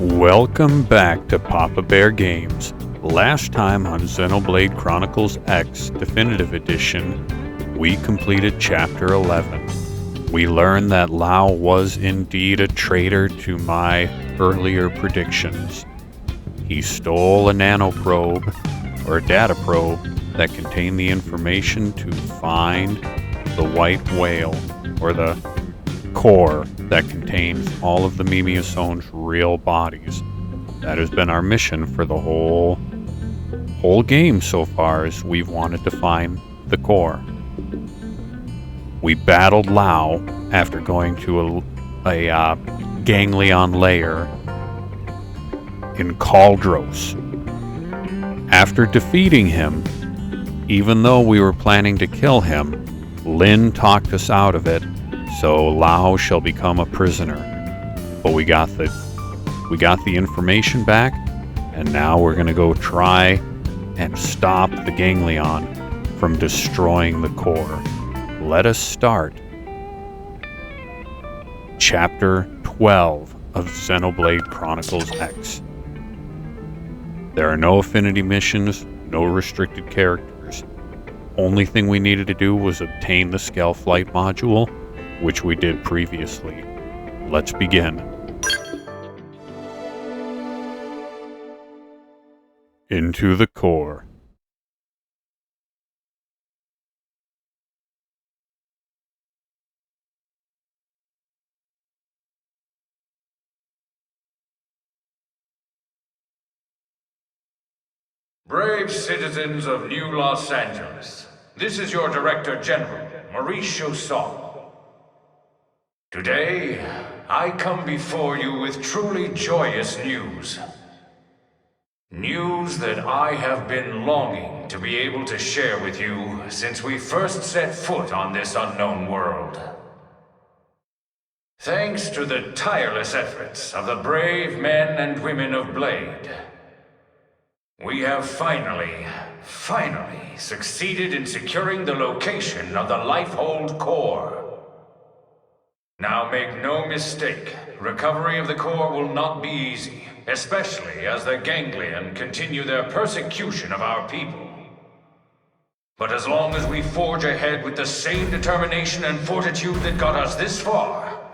Welcome back to Papa Bear Games. Last time on Xenoblade Chronicles X Definitive Edition, we completed Chapter 11. We learned that Lao was indeed a traitor to my earlier predictions. He stole a nanoprobe, or a data probe, that contained the information to find the white whale, or the core that contains all of the Mimiasone's real bodies. That has been our mission for the whole game so far, as we've wanted to find the core. We battled Lao after going to a Ganglion lair in Caldros. After defeating him, even though we were planning to kill him, Lin talked us out of it, so Lao shall become a prisoner. But we got the information back, and now we're gonna go try and stop the Ganglion from destroying the core. Let us start Chapter 12 of Xenoblade Chronicles X. There are no affinity missions, no restricted characters. Only thing we needed to do was obtain the Scale Flight module, which we did previously. Let's begin. Into the core. Brave citizens of New Los Angeles, this is your Director General, Maurice Chausson. Today, I come before you with truly joyous news. News that I have been longing to be able to share with you since we first set foot on this unknown world. Thanks to the tireless efforts of the brave men and women of Blade, we have finally succeeded in securing the location of the Lifehold core. Now make no mistake, recovery of the core will not be easy, especially as the Ganglion continue their persecution of our people. But as long as we forge ahead with the same determination and fortitude that got us this far,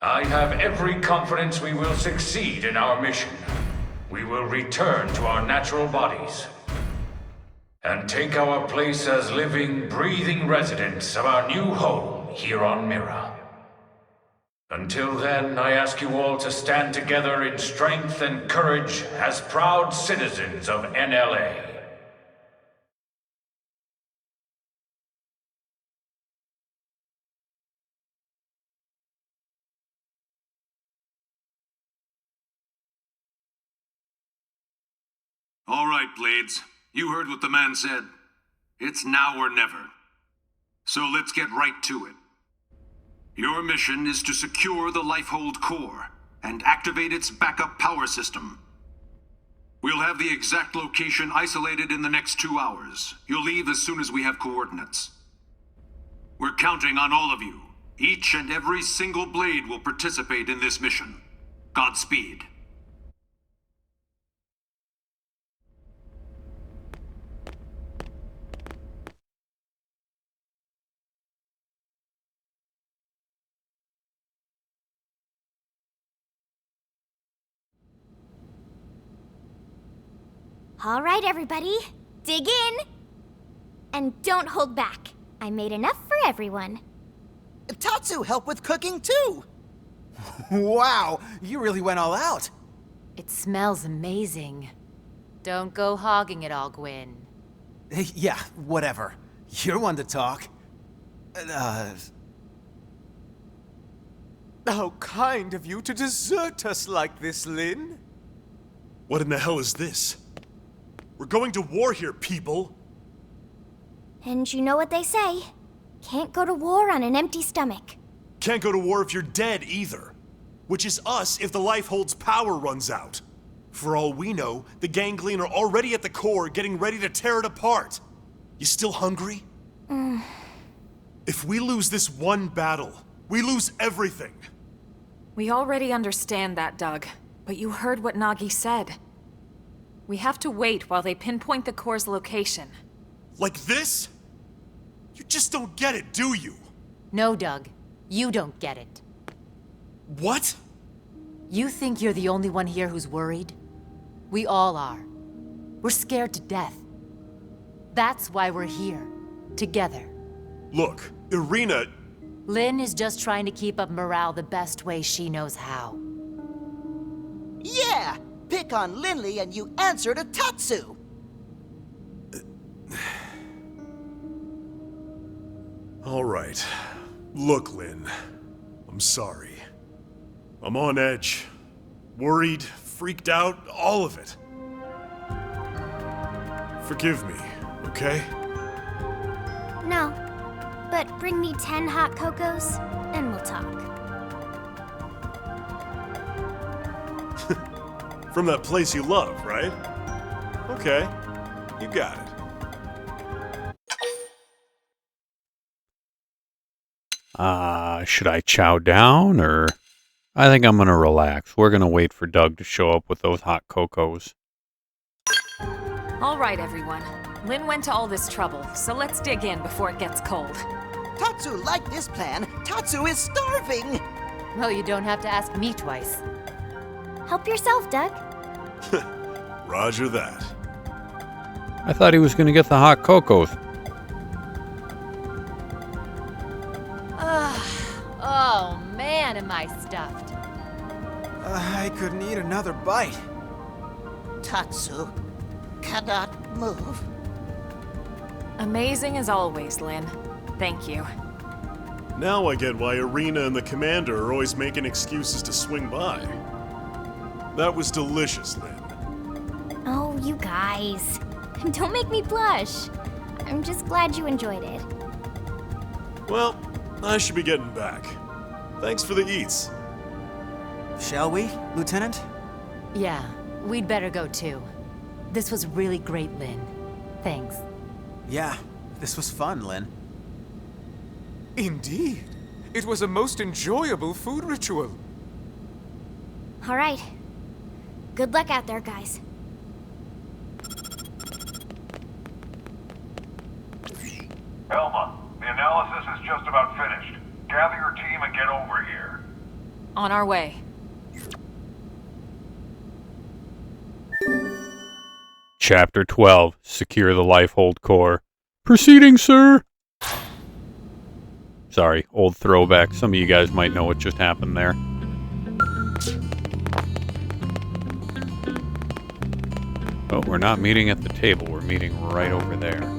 I have every confidence we will succeed in our mission. We will return to our natural bodies and take our place as living, breathing residents of our new home here on Mira. Until then, I ask you all to stand together in strength and courage as proud citizens of NLA. All right, Blades. You heard what the man said. It's now or never. So let's get right to it. Your mission is to secure the Lifehold core and activate its backup power system. We'll have the exact location isolated in the next 2 hours. You'll leave as soon as we have coordinates. We're counting on all of you. Each and every single Blade will participate in this mission. Godspeed. All right, everybody, dig in! And don't hold back. I made enough for everyone. Tatsu helped with cooking, too! Wow, you really went all out. It smells amazing. Don't go hogging it all, Gwyn. Yeah, whatever. You're one to talk. How kind of you to desert us like this, Lin. What in the hell is this? We're going to war here, people! And you know what they say. Can't go to war on an empty stomach. Can't go to war if you're dead, either. Which is us if the Lifehold's power runs out. For all we know, the Ganglion are already at the core, getting ready to tear it apart. You still hungry? If we lose this one battle, we lose everything. We already understand that, Doug. But you heard what Nagi said. We have to wait while they pinpoint the core's location. Like this? You just don't get it, do you? No, Doug. You don't get it. What? You think you're the only one here who's worried? We all are. We're scared to death. That's why we're here. Together. Look, Irina... Lynn is just trying to keep up morale the best way she knows how. Yeah! Pick on Linley and you answer to Tatsu! All right. Look, Lynn. I'm sorry. I'm on edge. Worried, freaked out, all of it. Forgive me, okay? No. But bring me 10 hot cocos, and we'll talk. From that place you love, right? Okay. You got it. Should I chow down, or... I think I'm gonna relax. We're gonna wait for Doug to show up with those hot cocos. All right, everyone. Lynn went to all this trouble, so let's dig in before it gets cold. Tatsu liked this plan. Tatsu is starving! Well, you don't have to ask me twice. Help yourself, Doug. Roger that. I thought he was gonna get the hot cocos. Oh man, am I stuffed. I couldn't eat another bite. Tatsu cannot move. Amazing as always, Lynn. Thank you. Now I get why Irina and the commander are always making excuses to swing by. That was delicious, Lynn. Oh, you guys. Don't make me blush. I'm just glad you enjoyed it. Well, I should be getting back. Thanks for the eats. Shall we, Lieutenant? Yeah, we'd better go too. This was really great, Lynn. Thanks. Yeah, this was fun, Lynn. Indeed. It was a most enjoyable food ritual. All right. Good luck out there, guys. Elma, the analysis is just about finished. Gather your team and get over here. On our way. Chapter 12. Secure the Lifehold core. Proceeding, sir! Sorry, old throwback. Some of you guys might know what just happened there. Oh, we're not meeting at the table. We're meeting right over there.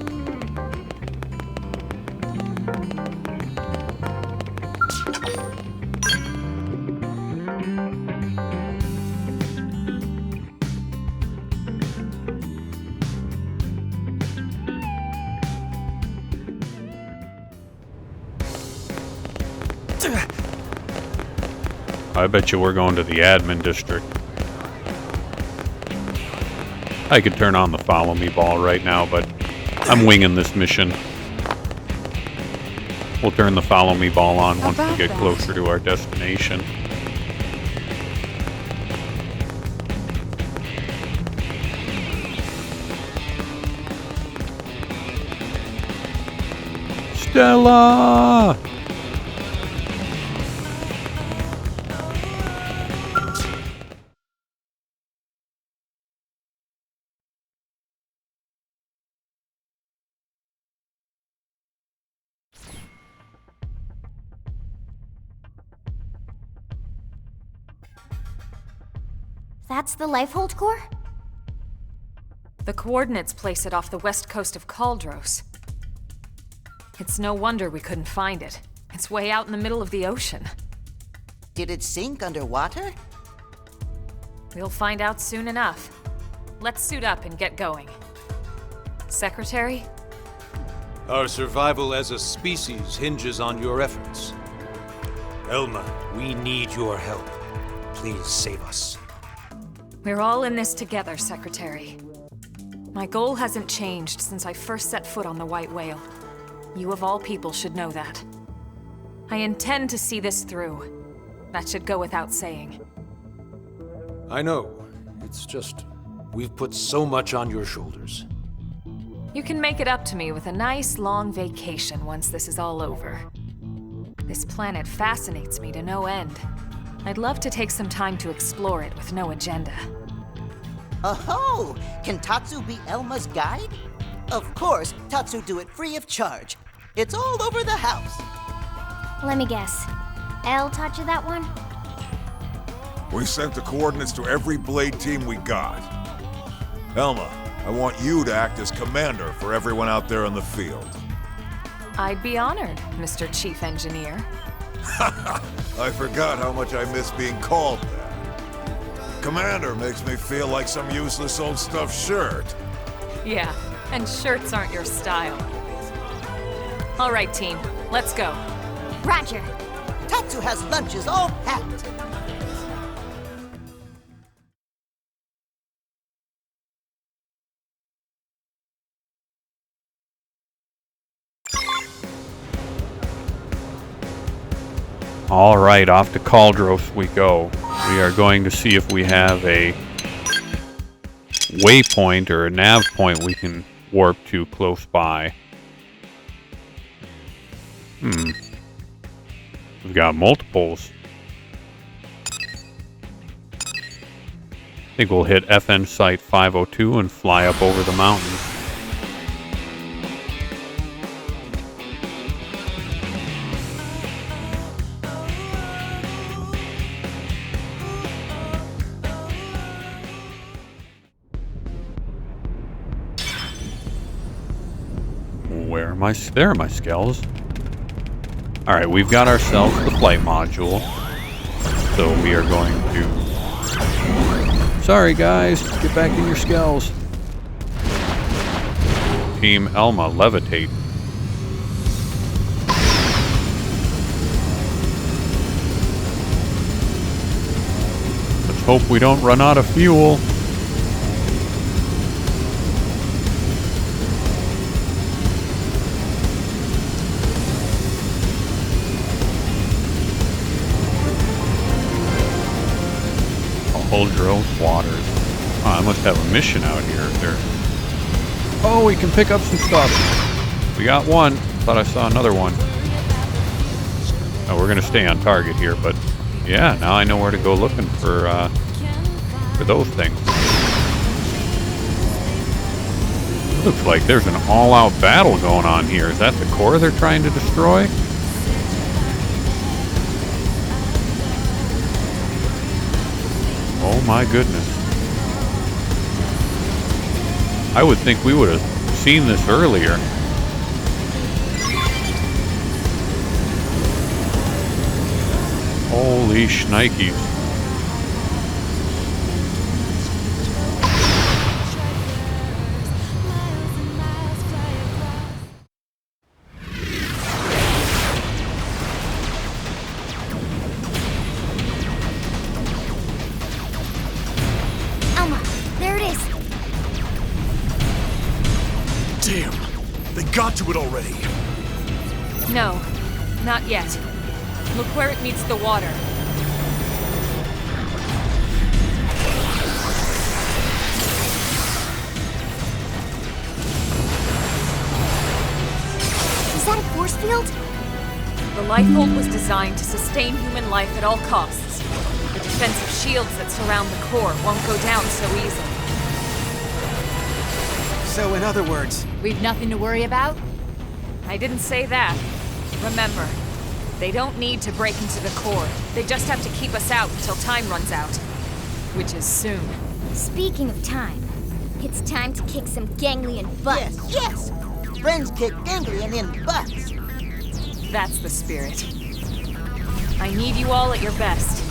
I bet you we're going to the admin district. I could turn on the follow me ball right now, but I'm winging this mission. We'll turn the follow me ball on once we get closer to our destination. Stella! That's the Lifehold core? The coordinates place it off the west coast of Caldros. It's no wonder we couldn't find it. It's way out in the middle of the ocean. Did it sink underwater? We'll find out soon enough. Let's suit up and get going. Secretary? Our survival as a species hinges on your efforts. Elma, we need your help. Please save us. We're all in this together, Secretary. My goal hasn't changed since I first set foot on the White Whale. You of all people should know that. I intend to see this through. That should go without saying. I know. It's just, we've put so much on your shoulders. You can make it up to me with a nice long vacation once this is all over. This planet fascinates me to no end. I'd love to take some time to explore it with no agenda. Oh, can Tatsu be Elma's guide? Of course, Tatsu do it free of charge. It's all over the house. Let me guess. Elle taught you that one? We sent the coordinates to every Blade team we got. Elma, I want you to act as commander for everyone out there in the field. I'd be honored, Mr. Chief Engineer. I forgot how much I miss being called that. Commander makes me feel like some useless old stuffed shirt. Yeah, and shirts aren't your style. All right, team, let's go. Roger. Tatsu has lunches all packed. All right, off to Caldros we go. We are going to see if we have a waypoint or a nav point we can warp to close by. We've got multiples. I think we'll hit FN Site 502 and fly up over the mountains. Where am I? There are my skells. Alright, we've got ourselves the flight module. So we are going to... Sorry guys, get back in your skells. Team Elma, levitate. Let's hope we don't run out of fuel. Caldros waters. Oh, I must have a mission out here. Oh, we can pick up some stuff. We got one. Thought I saw another one. Oh, we're gonna stay on target here, but yeah, now I know where to go looking for those things. Looks like there's an all-out battle going on here. Is that the core they're trying to destroy? Oh my goodness. I would think we would have seen this earlier. Holy shnikes. Got to it already. No, not yet. Look where it meets the water. Is that a force field? The Lifehold was designed to sustain human life at all costs. The defensive shields that surround the core won't go down so easily. So in other words, we've nothing to worry about? I didn't say that. Remember, they don't need to break into the core. They just have to keep us out until time runs out. Which is soon. Speaking of time, it's time to kick some Ganglion butt. Yes! Friends kick Ganglion in butts. That's the spirit. I need you all at your best.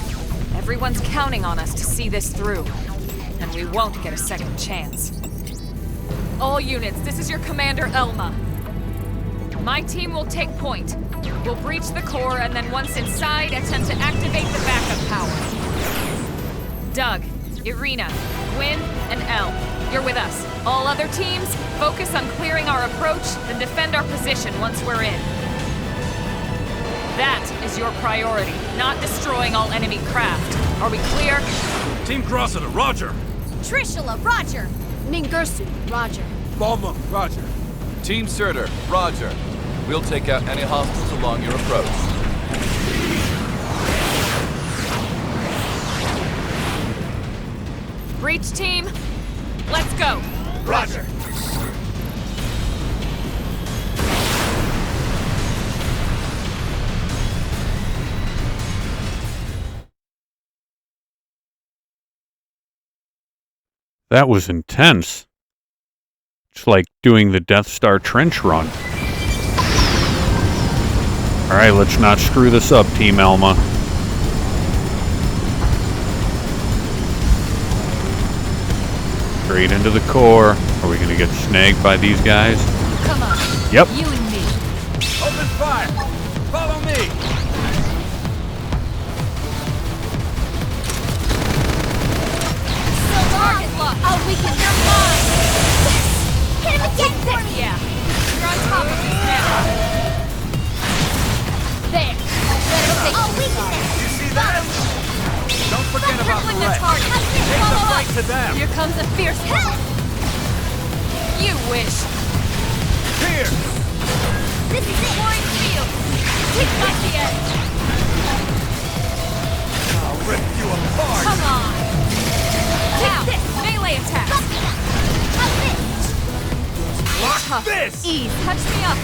Everyone's counting on us to see this through. And we won't get a second chance. All units, this is your commander, Elma. My team will take point. We'll breach the core, and then once inside, attempt to activate the backup power. Doug, Irina, Gwyn, and Elle, you're with us. All other teams, focus on clearing our approach, then defend our position once we're in. That is your priority, not destroying all enemy craft. Are we clear? Team Crossita, roger! Trishula, roger! Ningursu, roger. Bomber, roger. Team Surtur, roger. We'll take out any hostiles along your approach. Breach team, let's go! Roger! That was intense. It's like doing the Death Star trench run. Alright, let's not screw this up, Team Elma. Straight into the core. Are we gonna get snagged by these guys? Come on. Yep. You and me. Open fire! Follow me! Target lock. Oh, we can. You're mine. Hit him again for me! Yeah. You're on top of this now. There. Better stay. Oh, we can. You see that? Don't forget about the Crippling the wreck. target. Take the Follow fight up. to them. Here comes a fierce one. You wish. Here! This is it! Point field. Take back the edge. I'll rip you apart! Come on. Now, melee attack. How's this? Lock Tough. this! Ease. Touch me up.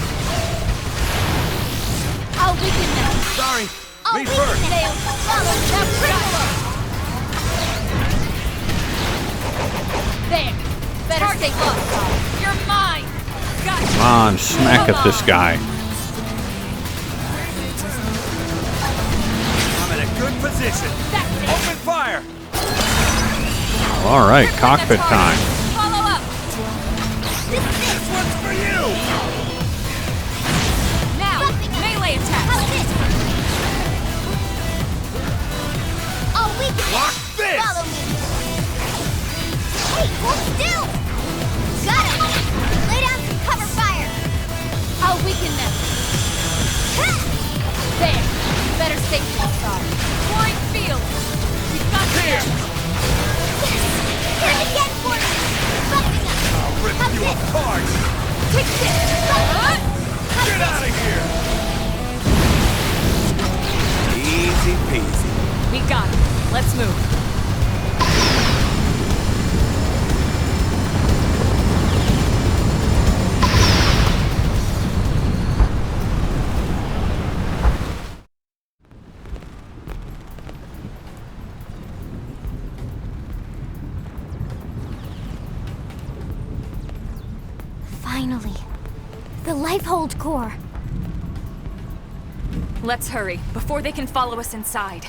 I'll weaken them. Sorry, I'll me weaken first! them. Follow the Trishula. There. Better stay close. You're mine. Gotcha. Come on, smack at this guy. I'm in a good position. That's it. Open fire! Alright, Crippling the cockpit target. time. Follow up. This one's for you! Now, melee attack. How's this? I'll weaken them. Lock this! Follow me. Hey, hold still! Got him! Lay down some cover fire! I'll weaken them. There. Better stay to the side. Point field. We've got Here! Hit him again for me! Busting us! I'll rip How's you this? apart! Take this! How's Get this? out of here! Easy peasy. We got it. Let's move. Finally. The Lifehold core. Let's hurry, before they can follow us inside.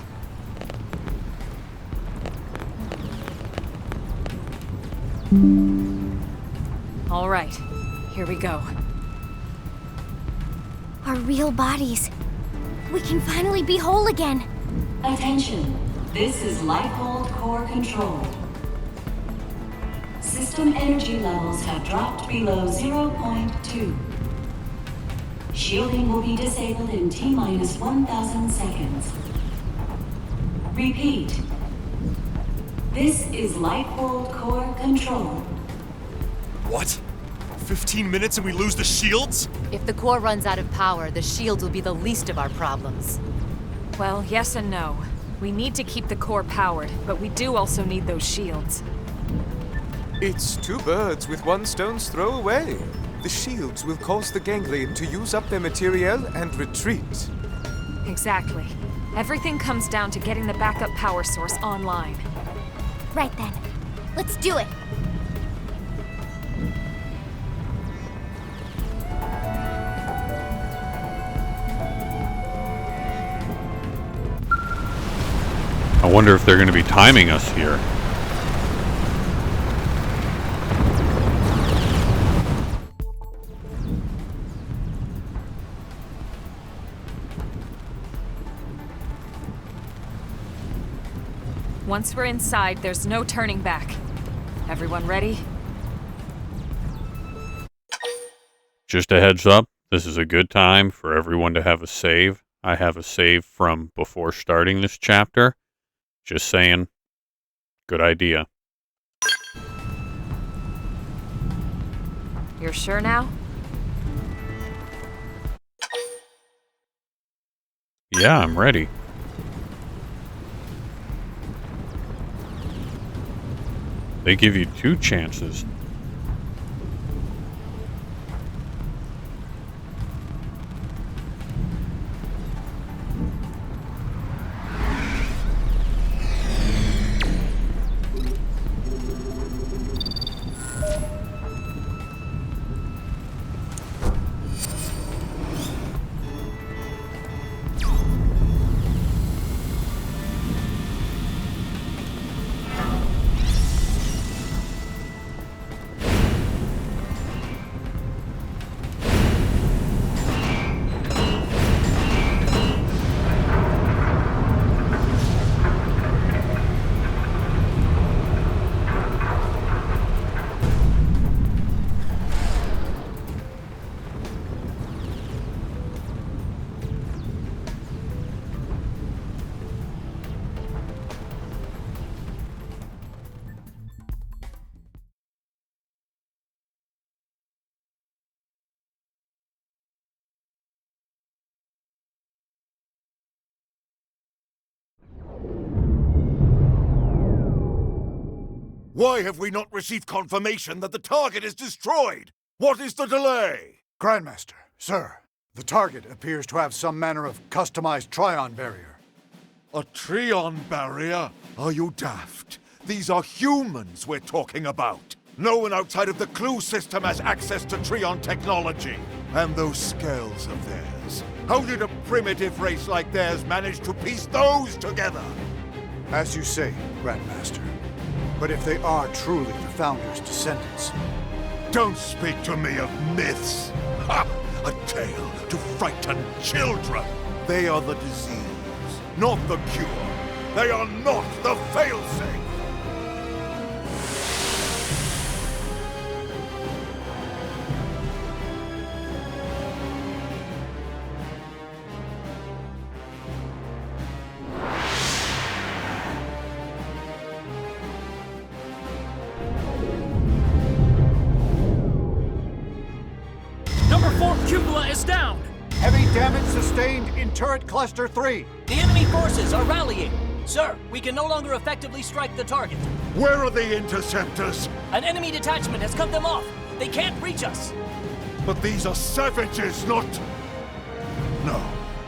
All right, here we go. Our real bodies. We can finally be whole again. Attention, this is Lifehold Core Control. System energy levels have dropped below 0.2. Shielding will be disabled in T-minus 1,000 seconds. Repeat. This is Lifehold Core Control. What? 15 minutes and we lose the shields? If the core runs out of power, the shields will be the least of our problems. Well, yes and no. We need to keep the core powered, but we do also need those shields. It's two birds with one stone's throw away. The shields will cause the Ganglion to use up their materiel and retreat. Exactly. Everything comes down to getting the backup power source online. Right then. Let's do it. I wonder if they're going to be timing us here. Once we're inside, there's no turning back. Everyone ready? Just a heads up, this is a good time for everyone to have a save. I have a save from before starting this chapter. Just saying. Good idea. You're sure now? Yeah, I'm ready. They give you 2 chances. Why have we not received confirmation that the target is destroyed? What is the delay? Grandmaster, sir, the target appears to have some manner of customized Trion barrier. A Trion barrier? Are you daft? These are humans we're talking about. No one outside of the Clue system has access to Trion technology. And those scales of theirs. How did a primitive race like theirs manage to piece those together? As you say, Grandmaster. But if they are truly the Founder's descendants... Don't speak to me of myths! Ha! A tale to frighten children! They are the disease, not the cure. They are not the failsafe! Cupola is down! Heavy damage sustained in turret cluster 3. The enemy forces are rallying. Sir, we can no longer effectively strike the target. Where are the interceptors? An enemy detachment has cut them off. They can't reach us. But these are savages, not... No,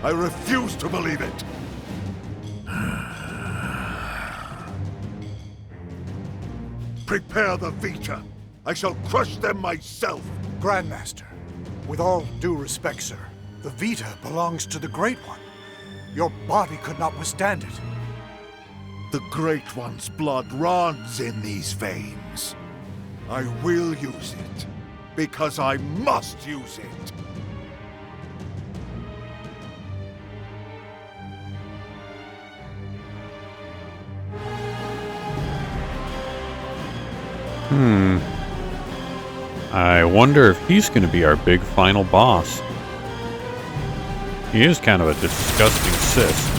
I refuse to believe it. Prepare the Vita. I shall crush them myself. Grandmaster. With all due respect, sir, the Vita belongs to the Great One. Your body could not withstand it. The Great One's blood runs in these veins. I will use it, because I must use it. I wonder if he's going to be our big final boss. He is kind of a disgusting cyst.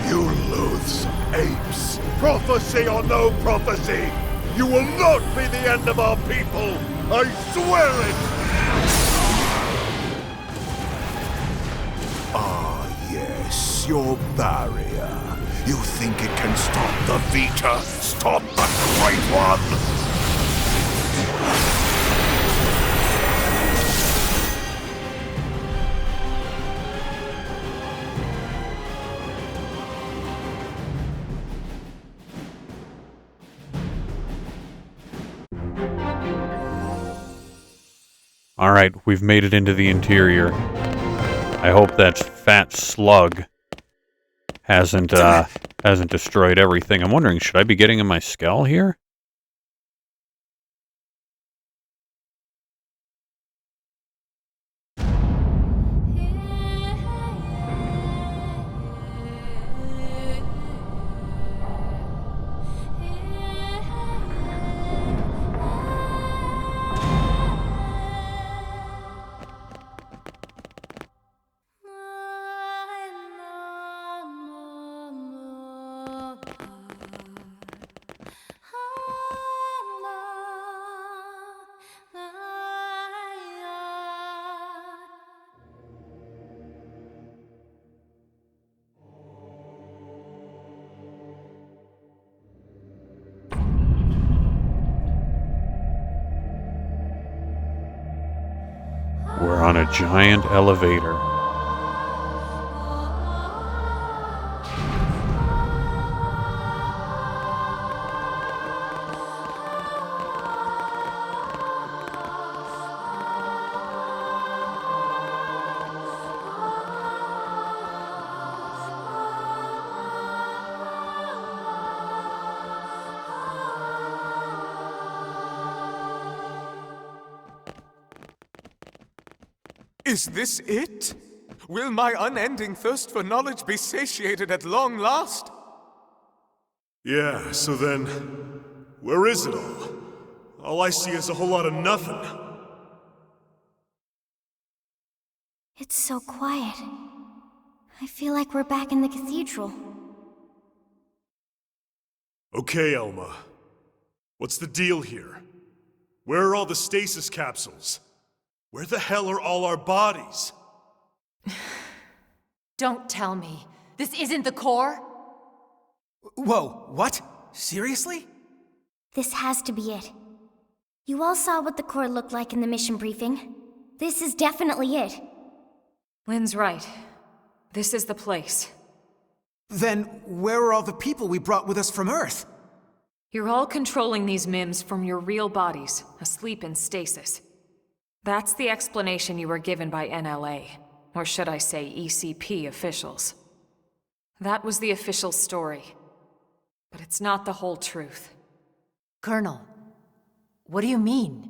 You loathsome apes! Prophecy or no prophecy! You will not be the end of our people! I swear it! Ah, yes, your barrier. You think it can stop the Vita? Stop the Great One! Alright, we've made it into the interior. I hope that fat slug hasn't destroyed everything. I'm wondering, should I be getting in my skull here? giant elevator. Is this it? Will my unending thirst for knowledge be satiated at long last? Yeah, so then, where is it all? All I see is a whole lot of nothing. It's so quiet. I feel like we're back in the cathedral. Okay, Elma. What's the deal here? Where are all the stasis capsules? Where the hell are all our bodies? Don't tell me. This isn't the core? Whoa, what? Seriously? This has to be it. You all saw what the core looked like in the mission briefing. This is definitely it. Lynn's right. This is the place. Then where are all the people we brought with us from Earth? You're all controlling these MIMs from your real bodies, asleep in stasis. That's the explanation you were given by NLA, or should I say ECP officials. That was the official story. But it's not the whole truth. Colonel, what do you mean?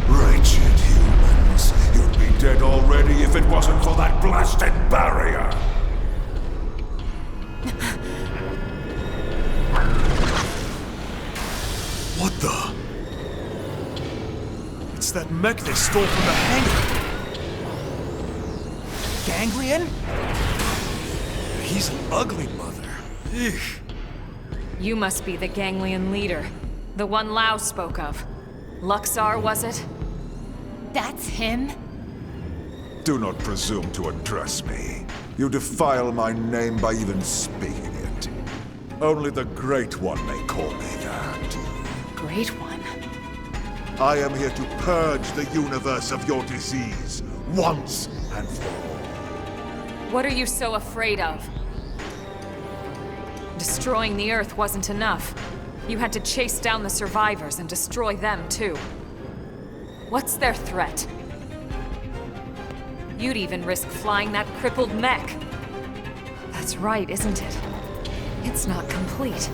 Wretched humans. You'd be dead already if it wasn't for that blasted barrier. What the? It's that mech they stole from the hangar. Ganglion? He's an ugly mother. Eugh. You must be the Ganglion leader. The one Lau spoke of. Luxaar, was it? That's him? Do not presume to address me. You defile my name by even speaking it. Only the Great One may call me that. Great One? I am here to purge the universe of your disease, once and for all. What are you so afraid of? Destroying the Earth wasn't enough. You had to chase down the survivors and destroy them, too. What's their threat? You'd even risk flying that crippled mech. That's right, isn't it? It's not complete.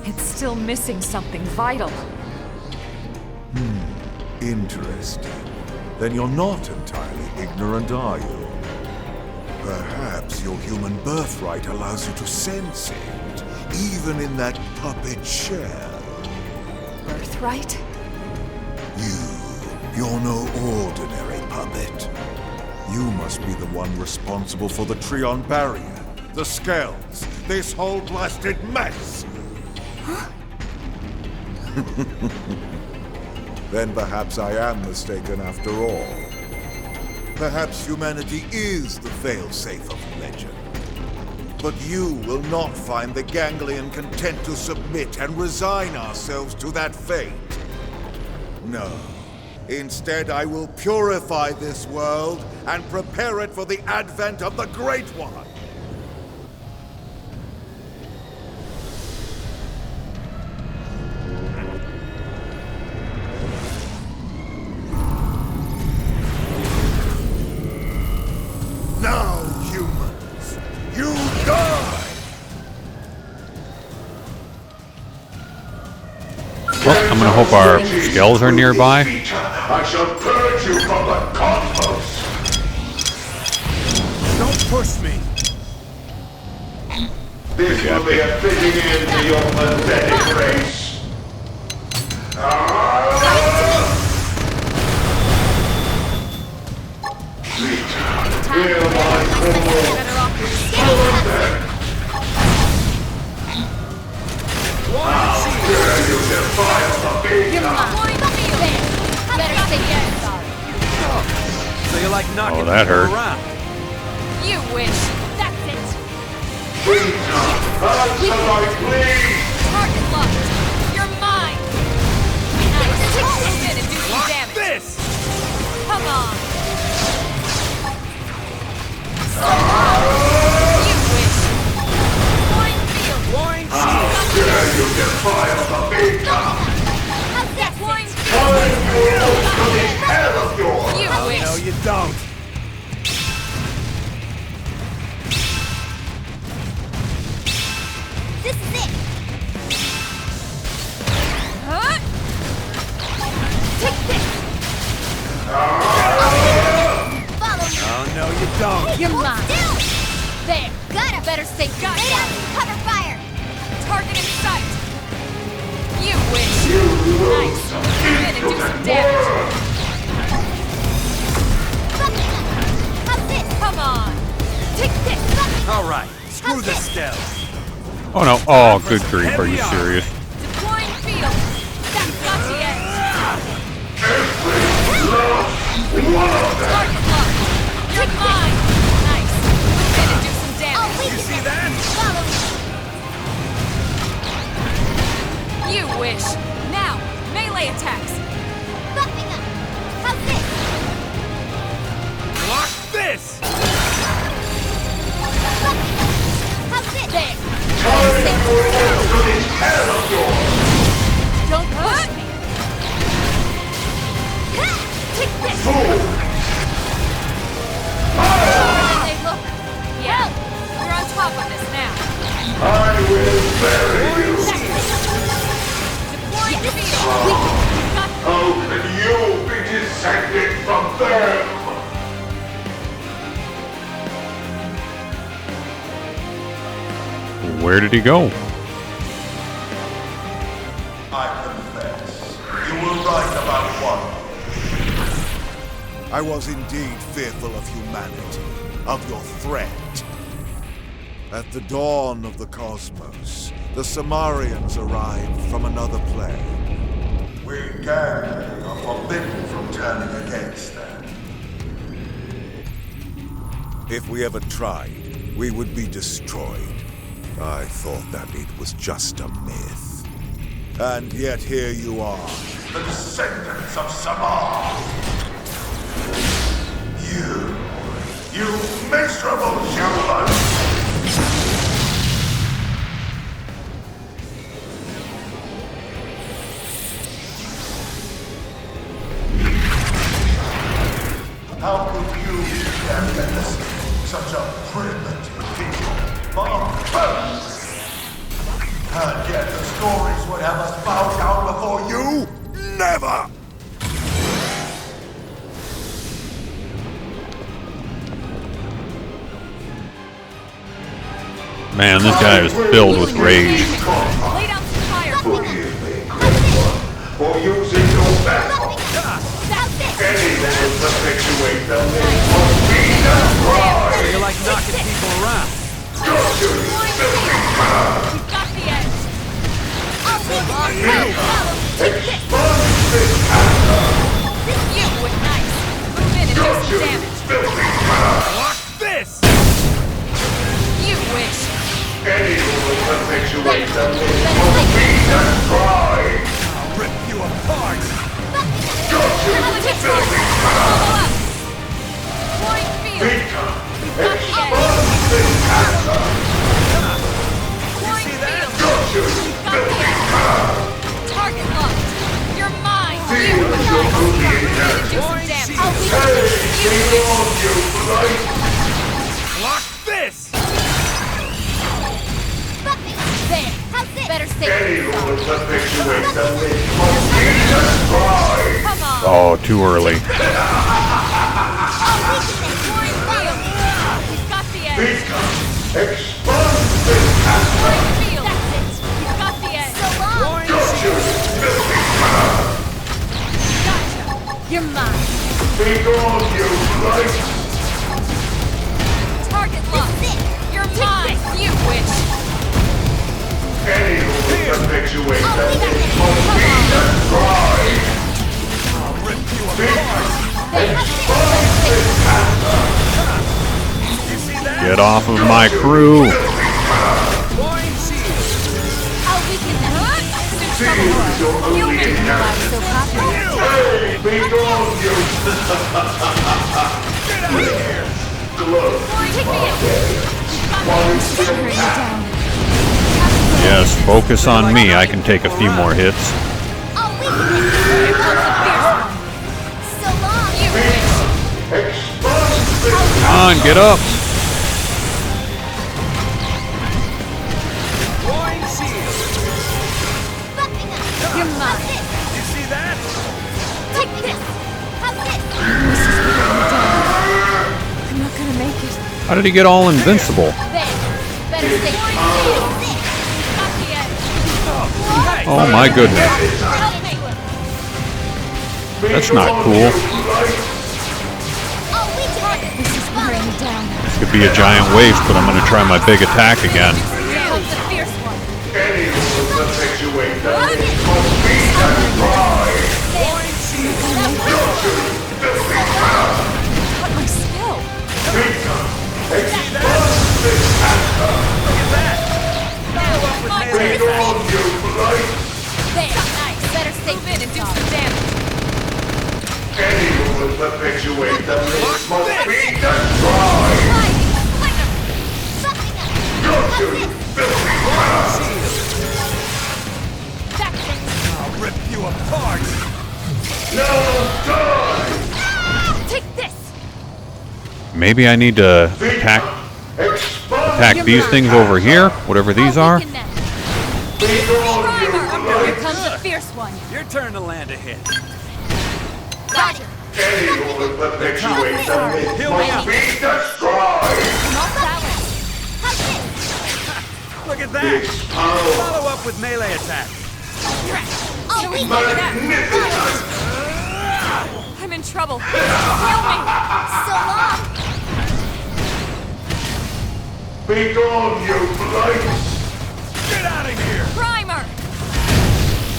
It's still missing something vital. Interesting. Then you're not entirely ignorant, are you? Perhaps your human birthright allows you to sense it, even in that puppet shell. Birthright? You're no ordinary puppet. You must be the one responsible for the Trion barrier, the Skells, this whole blasted mess! Then perhaps I am mistaken after all. Perhaps humanity is the failsafe of legend. But you will not find the Ganglion content to submit and resign ourselves to that fate. No. Instead, I will purify this world and prepare it for the advent of the Great One. Now, humans, you die! Well, I'm gonna hope our skells are nearby. I shall purge you from the cosmos! Don't push me! This will be a fitting end to your pathetic race! Feel my core! How dare you defile the Vita! Better say yes. So you like knocking Oh, that people hurt. around? You wish. That's it. Vita! Answer my plea! Target locked. You're mine. Nice. Come on! You wish! Point field! Point field! Dare you defile the beacon! How's that point field? To this hell of yours! You wish! No, you don't! This is it! Huh? Take this! Follow me! Oh, no, you don't! You're Hold mine! still! There! Got him! Better stay Lay down and cover fire! Target in sight! You wish! Nice! Come in and do some damage! How's this? Come on! Take this! Alright, screw the stealth! Oh no. Oh, good grief. Are you serious? Deploying field! That's got the edge! Target locked! You're mine! Nice! Move in and do some damage! You see that? You wish! Now! Melee attacks! Buffing up! How's this? Block this! How's this? There! Hell of yours! Don't push me! Take this! They look! Yeah, we're on top of this now! I will bury you! Deploying field! How can you be descended from them? Where did he go? I confess, you were right about one. I was indeed fearful of humanity, of your threat. At the dawn of the cosmos, the Samarians arrived from another plane. We Ganglion are forbidden from turning against them. If we ever tried, we would be destroyed. I thought that it was just a myth. And yet here you are, the descendants of Samar! You miserable human! How could you be such a primitive people? And yet the stories would have us bow down before you? Never! Man, this guy is filled with rage. Lay down some fire! For using your battle. Anyone will perpetuate the myth must be destroyed! You like knocking people around. We've got the edge! You were nice! Move in and do some damage! Watch this! You wish! Anyone will perpetuate the myth must be destroyed! I'll rip you apart! Point field! Vita! Got the edge! Point field! Got the edge! Target locked! You're mine! You wish! Do some damage! You wish! Block this! There! How's this? Better stay Anyone will perpetuate the myth must be destroyed! Come on! Oh, too early. Point field! We've got the edge! Vita! Expose this castle! Point field! That's it! We've got the edge! So long! Gotcha! You're mine! Be gone, you blight! Target locked! You're mine! You wish! Anyone will perpetuate the myth must be destroyed! I'll rip you apart! Expose this castle! You see that? Get off of my crew. I'll weaken them! trouble for us. You didn't know I was so popular. Hey, be gone, you! Get out of here! Take me in! Yes, focus on me. I can take a few more hits. Oh, we can Here comes the fierce one. So long, you wish. Come on, get up. You're mine. You see that? Take this. Have this. I'm not gonna make it. How did he get all invincible? There. Better stay still. Up the edge. Oh my goodness. That's not cool. Oh, we did it. This is wearing me down. This could be a giant waste, but I'm gonna try my big attack again. Here comes the fierce one. Any will perpetuate the myth of beat and pride. Cut my skill. Become expose this answer. Be gone, you blight. There. Nice. Better stay Move in and do some damage. Any will perpetuate the myth of beat and pride. Got you, filthy crowd. I'll rip you apart! Now die! Take this. Maybe I need to attack these things over here, whatever these are. Be gone, you Here blight. comes the fierce one. Your turn to land a hit. Got it. Any will perpetuate the myth Heal me must up. be destroyed. Not that one. Have this. Look at that! This power Follow up with melee attack. Oh, we did it. magnificent. I'm in trouble. Heal me. So long. Be gone, you blight. Get out of here! Primer!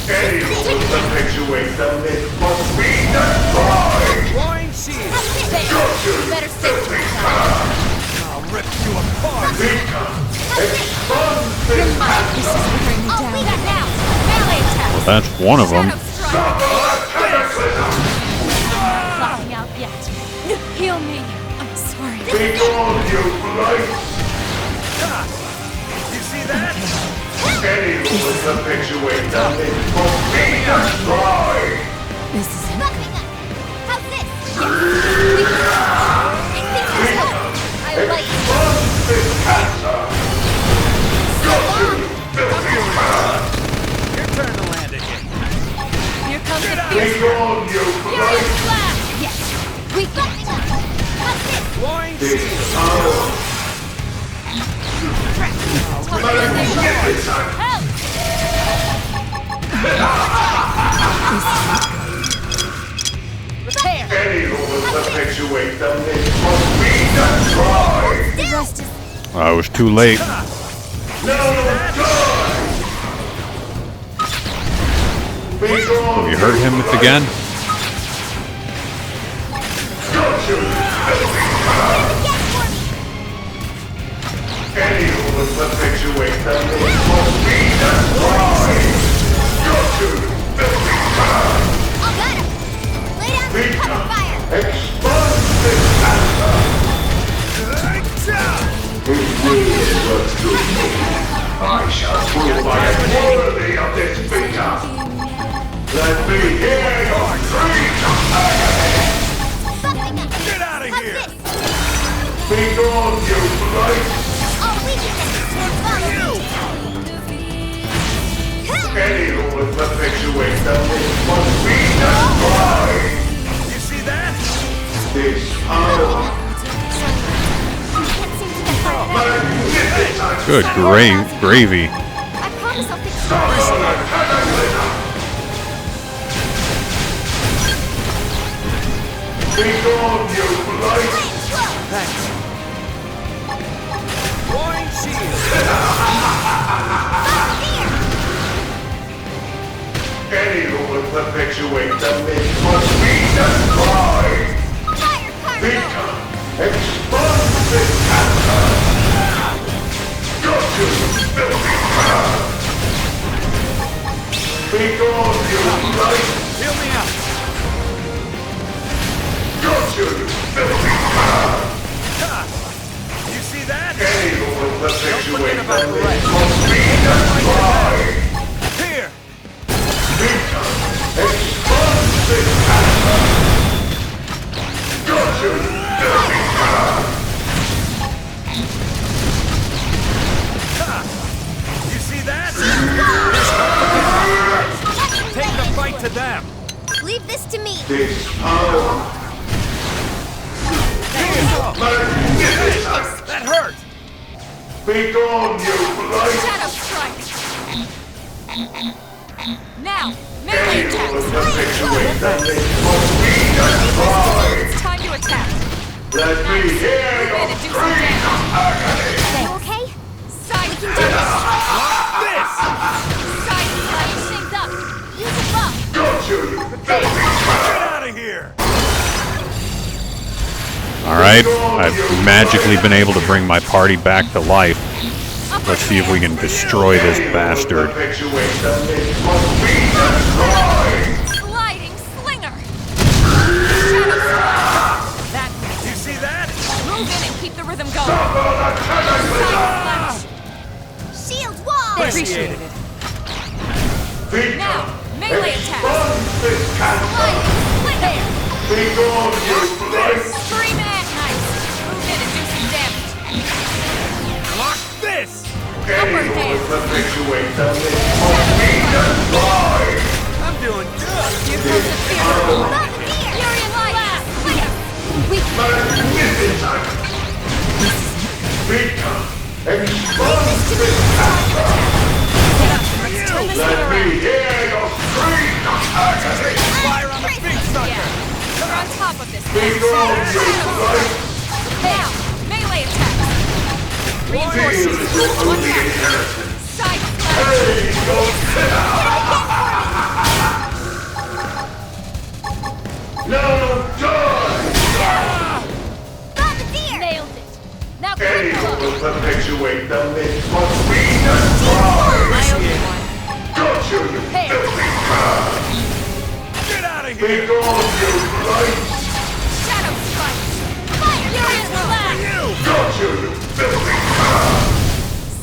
Any will perpetuate the myth must be destroyed. Drawing shield! There. Better stay I'll rip you apart! Become expose this answer. Oh, we got now. Melee attack. Well, that's one of them. Clocking out yet. Heal me. I'm sorry. Be gone, you blight. You see that? Any will perpetuate the myth must be destroyed. This is it. How's this? I think there's hope. I like it. Expose this answer. So long. Your turn to land a hit. Here comes the Be fierce gone, you blight. furious blast. Yes. We got it. How's this? Drawing This shield! power magnificent. Help. Repair. Any will perpetuate the myth must be destroyed. The rest is I was too late. Now die. Be gone. Have you heard him again? Got you. Any will perpetuate the myth must be destroyed. Got you, filthy crowd. I got him. Lay down and cover fire. Expose this answer. If we work through me, I shall prove I am worthy of this Vita. Let me hear your screams of agony. Get out of here! Be gone, you blight. Oh, we did it. Any who will perpetuate the myth must be destroyed. You see that? This power magnificent. Good gravy. I promise I'll fix it. Be gone, you blight. Thanks. Drawing shield! Any who will perpetuate the myth must be destroyed. Become expose this answer. Got you, filthy crowd. Be Heal me out! Got you, you filthy crab! You see that? Anyone will perpetuate about the the myth rest. must be destroyed! Here! Vita, expose this cancer! Got you, filthy crab! You see that? Take the fight to them! Leave this to me. This power! Magnificent! That hurt! Be gone, you blight! Shadow strike! Now, melee Anyone will attacks! perpetuate the myth must be destroyed! It's time to attack! Let me hear Move in your and do some scream of damage! agony! You okay? Side We can do this. This! Side Light things up. Use a buff. Got you, you filthy Get crab! out of here! Alright, I've magically been able to bring my party back to life. Let's see if we can destroy this bastard. Perpetuate the myth must be destroyed! sliding slinger! Shadow strike! That You see that? move in and keep the rhythm going! Suffer the cataclysm! Shield wall. Appreciated it. Vita, Now, melee attacks! expose this cancer! There! Be gone, you blight! Scream and nice! Move in and do some damage! Block this! Anyone will perpetuate the myth must be destroyed! I'm doing good! Here comes the fear! Fury and light! We Magnificent! Vita, expose this cancer! Turn this Let thing me around! hear your scream of agony! Fire on the big sucker! Yeah, we're on top of this Be gone, you blight! Now, melee attacks! Feel Reinforcements! is your only Attack! inheritance! Side slash! Hey, go sinner! No, die! bombardier. Nailed it. Now Anyone critical. will perpetuate the myth must be destroyed! I owe you one. Got you, you filthy crab! Get out of Be here! gone, you blight! Shadow strike! Fire! Furious blast! Got you, you filthy crab!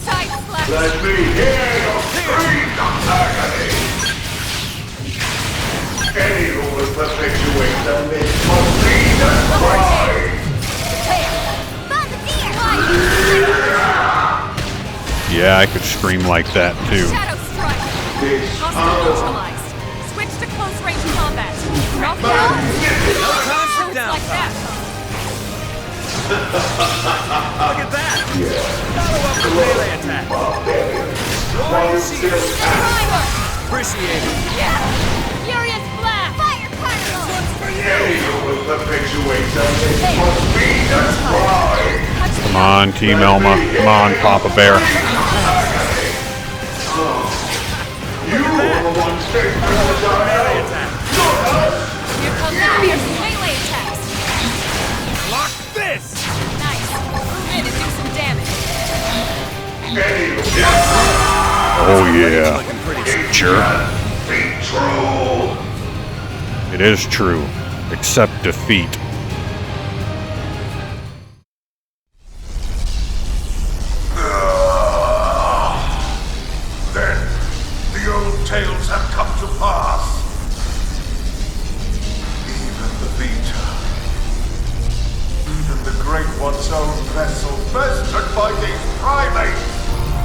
Side slash! Let me hear your scream of agony! Anyone will perpetuate the myth must be destroyed! Yeah, I could scream like that too. Shadow strike! This Hostile power! neutralized. Switch to close range combat. Knock down. No time for Shoots like that. Look at that! Follow up the melee attack! While you still can! Primer. Appreciate it! Yeah. Furious blast. Fire particle. Anyone will perpetuate the myth must be destroyed! Come on, Team Elma. Come on, Papa Bear. You are the ones taking the Melee dial! attack! Here comes the fierce melee attacks. Block this! Nice. Move in and do some damage. Oh yeah. Jerk. Be true! It is true. Accept defeat. Then, the old tales have come to pass. Even the Vita. Even the Great One's own vessel bested by these primates.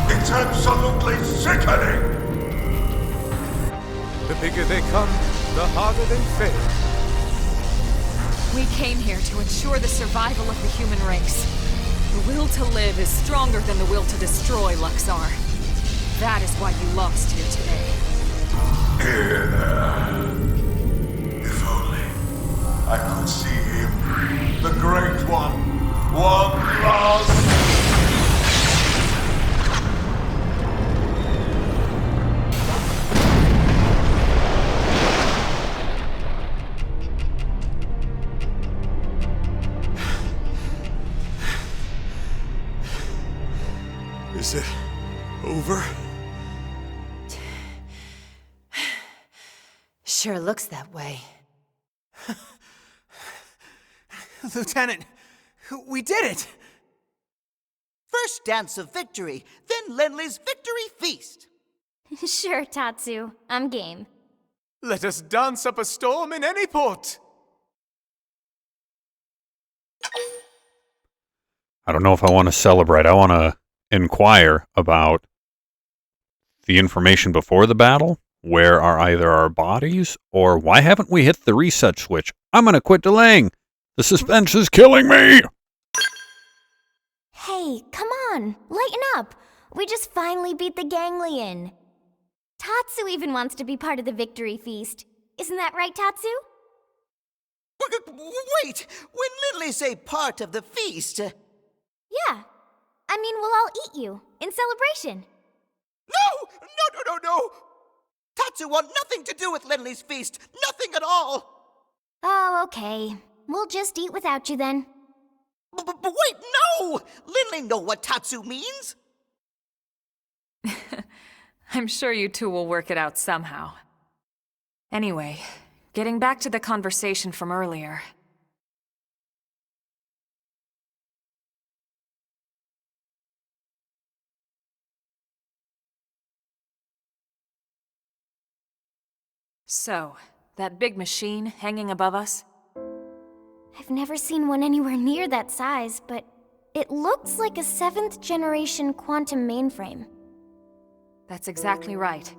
It's absolutely sickening. The bigger they come, the harder they fail. We came here to ensure the survival of the human race. The will to live is stronger than the will to destroy, Luxaar. That is why you lost here today. If only I could see him, the Great One, one last. Is it over? Sure looks that way. Lieutenant, we did it! First dance of victory, then Lenly's victory feast. Sure, Tatsu. I'm game. Let us dance up a storm in any port. I don't know if I want to celebrate. I want to inquire about the information before the battle. Where are either our bodies, or why haven't we hit the reset switch? I'm going to quit delaying. The suspense is killing me. Hey, come on. Lighten up. We just finally beat the Ganglion. Tatsu even wants to be part of the victory feast. Isn't that right, Tatsu? Wait! When Lenly say part of the feast... Yeah. I mean, we'll all eat you, in celebration. No! Tatsu want nothing to do with Lenly's feast. Nothing at all. Oh, okay. We'll just eat without you then. But wait, no! Lenly know what Tatsu means. I'm sure you two will work it out somehow. Anyway, getting back to the conversation from earlier. So, that big machine hanging above us? I've never seen one anywhere near that size, but it looks like a 7th generation quantum mainframe. That's exactly right.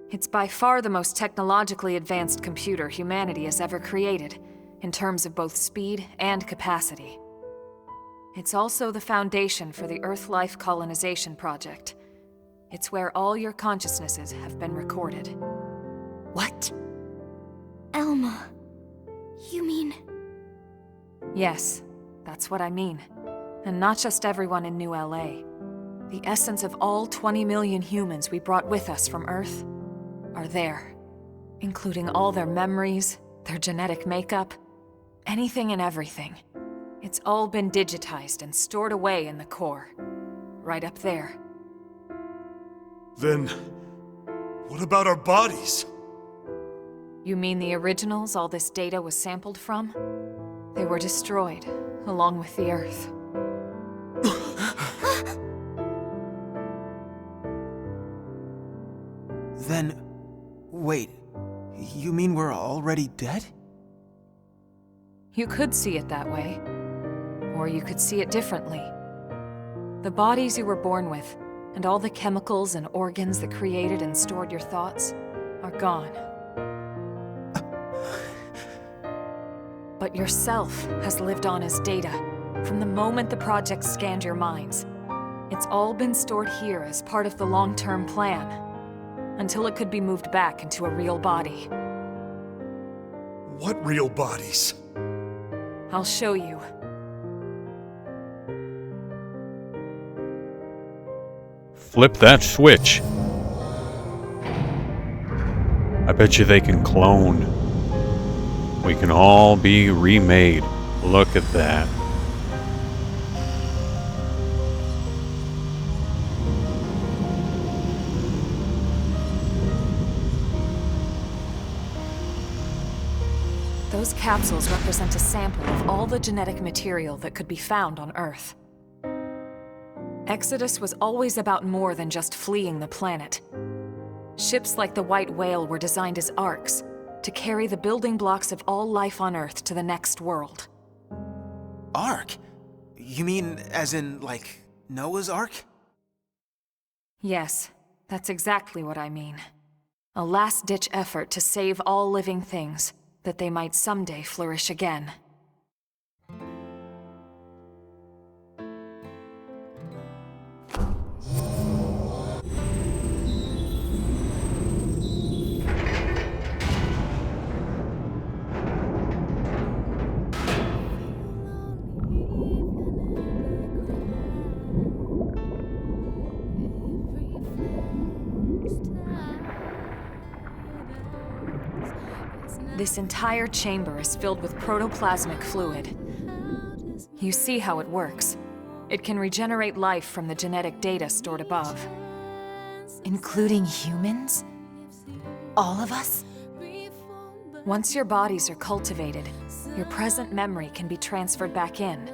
It's by far the most technologically advanced computer humanity has ever created, in terms of both speed and capacity. It's also the foundation for the Earth-Life Colonization Project. It's where all your consciousnesses have been recorded. What? Elma, you mean... Yes, that's what I mean. And not just everyone in New LA. The essence of all 20 million humans we brought with us from Earth are there. Including all their memories, their genetic makeup, anything and everything. It's all been digitized and stored away in the core. Right up there. Then, what about our bodies? You mean the originals all this data was sampled from? They were destroyed, along with the Earth. Then, wait, you mean we're already dead? You could see it that way. Or you could see it differently. The bodies you were born with, and all the chemicals and organs that created and stored your thoughts, are gone. But yourself has lived on as data, from the moment the project scanned your minds. It's all been stored here as part of the long-term plan, until it could be moved back into a real body. What real bodies? I'll show you. Flip that switch. I bet you they can clone. We can all be remade. Look at that. Those capsules represent a sample of all the genetic material that could be found on Earth. Exodus was always about more than just fleeing the planet. Ships like the White Whale were designed as arks, to carry the building blocks of all life on Earth to the next world. Ark? You mean as in, like, Noah's Ark? Yes, that's exactly what I mean. A last-ditch effort to save all living things, that they might someday flourish again. This entire chamber is filled with protoplasmic fluid. You see how it works. It can regenerate life from the genetic data stored above. Including humans? All of us? Once your bodies are cultivated, your present memory can be transferred back in.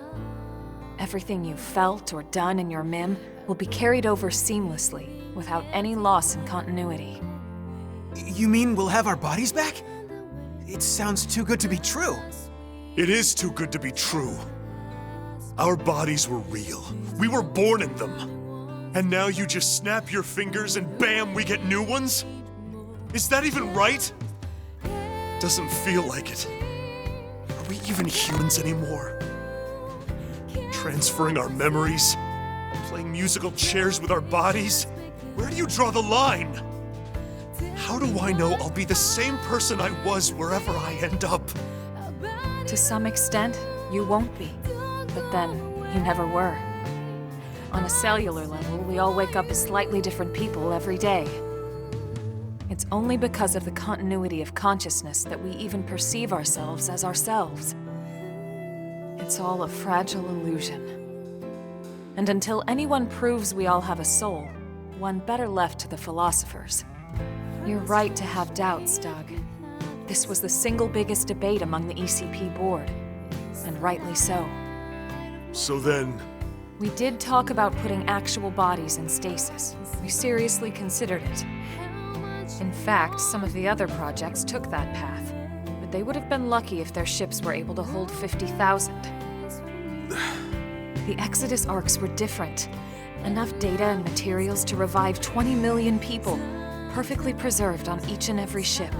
Everything you've felt or done in your MIM will be carried over seamlessly, without any loss in continuity. You mean we'll have our bodies back? It sounds too good to be true. It is too good to be true. Our bodies were real. We were born in them. And now you just snap your fingers and bam, we get new ones? Is that even right? Doesn't feel like it. Are we even humans anymore? Transferring our memories? Playing musical chairs with our bodies? Where do you draw the line? How do I know I'll be the same person I was wherever I end up? To some extent, you won't be. But then, you never were. On a cellular level, we all wake up as slightly different people every day. It's only because of the continuity of consciousness that we even perceive ourselves as ourselves. It's all a fragile illusion. And until anyone proves we all have a soul, one better left to the philosophers. You're right to have doubts, Doug. This was the single biggest debate among the ECP board, and rightly so. So then... We did talk about putting actual bodies in stasis. We seriously considered it. In fact, some of the other projects took that path, but they would have been lucky if their ships were able to hold 50,000. The Exodus arcs were different. Enough data and materials to revive 20 million people, perfectly preserved on each and every ship.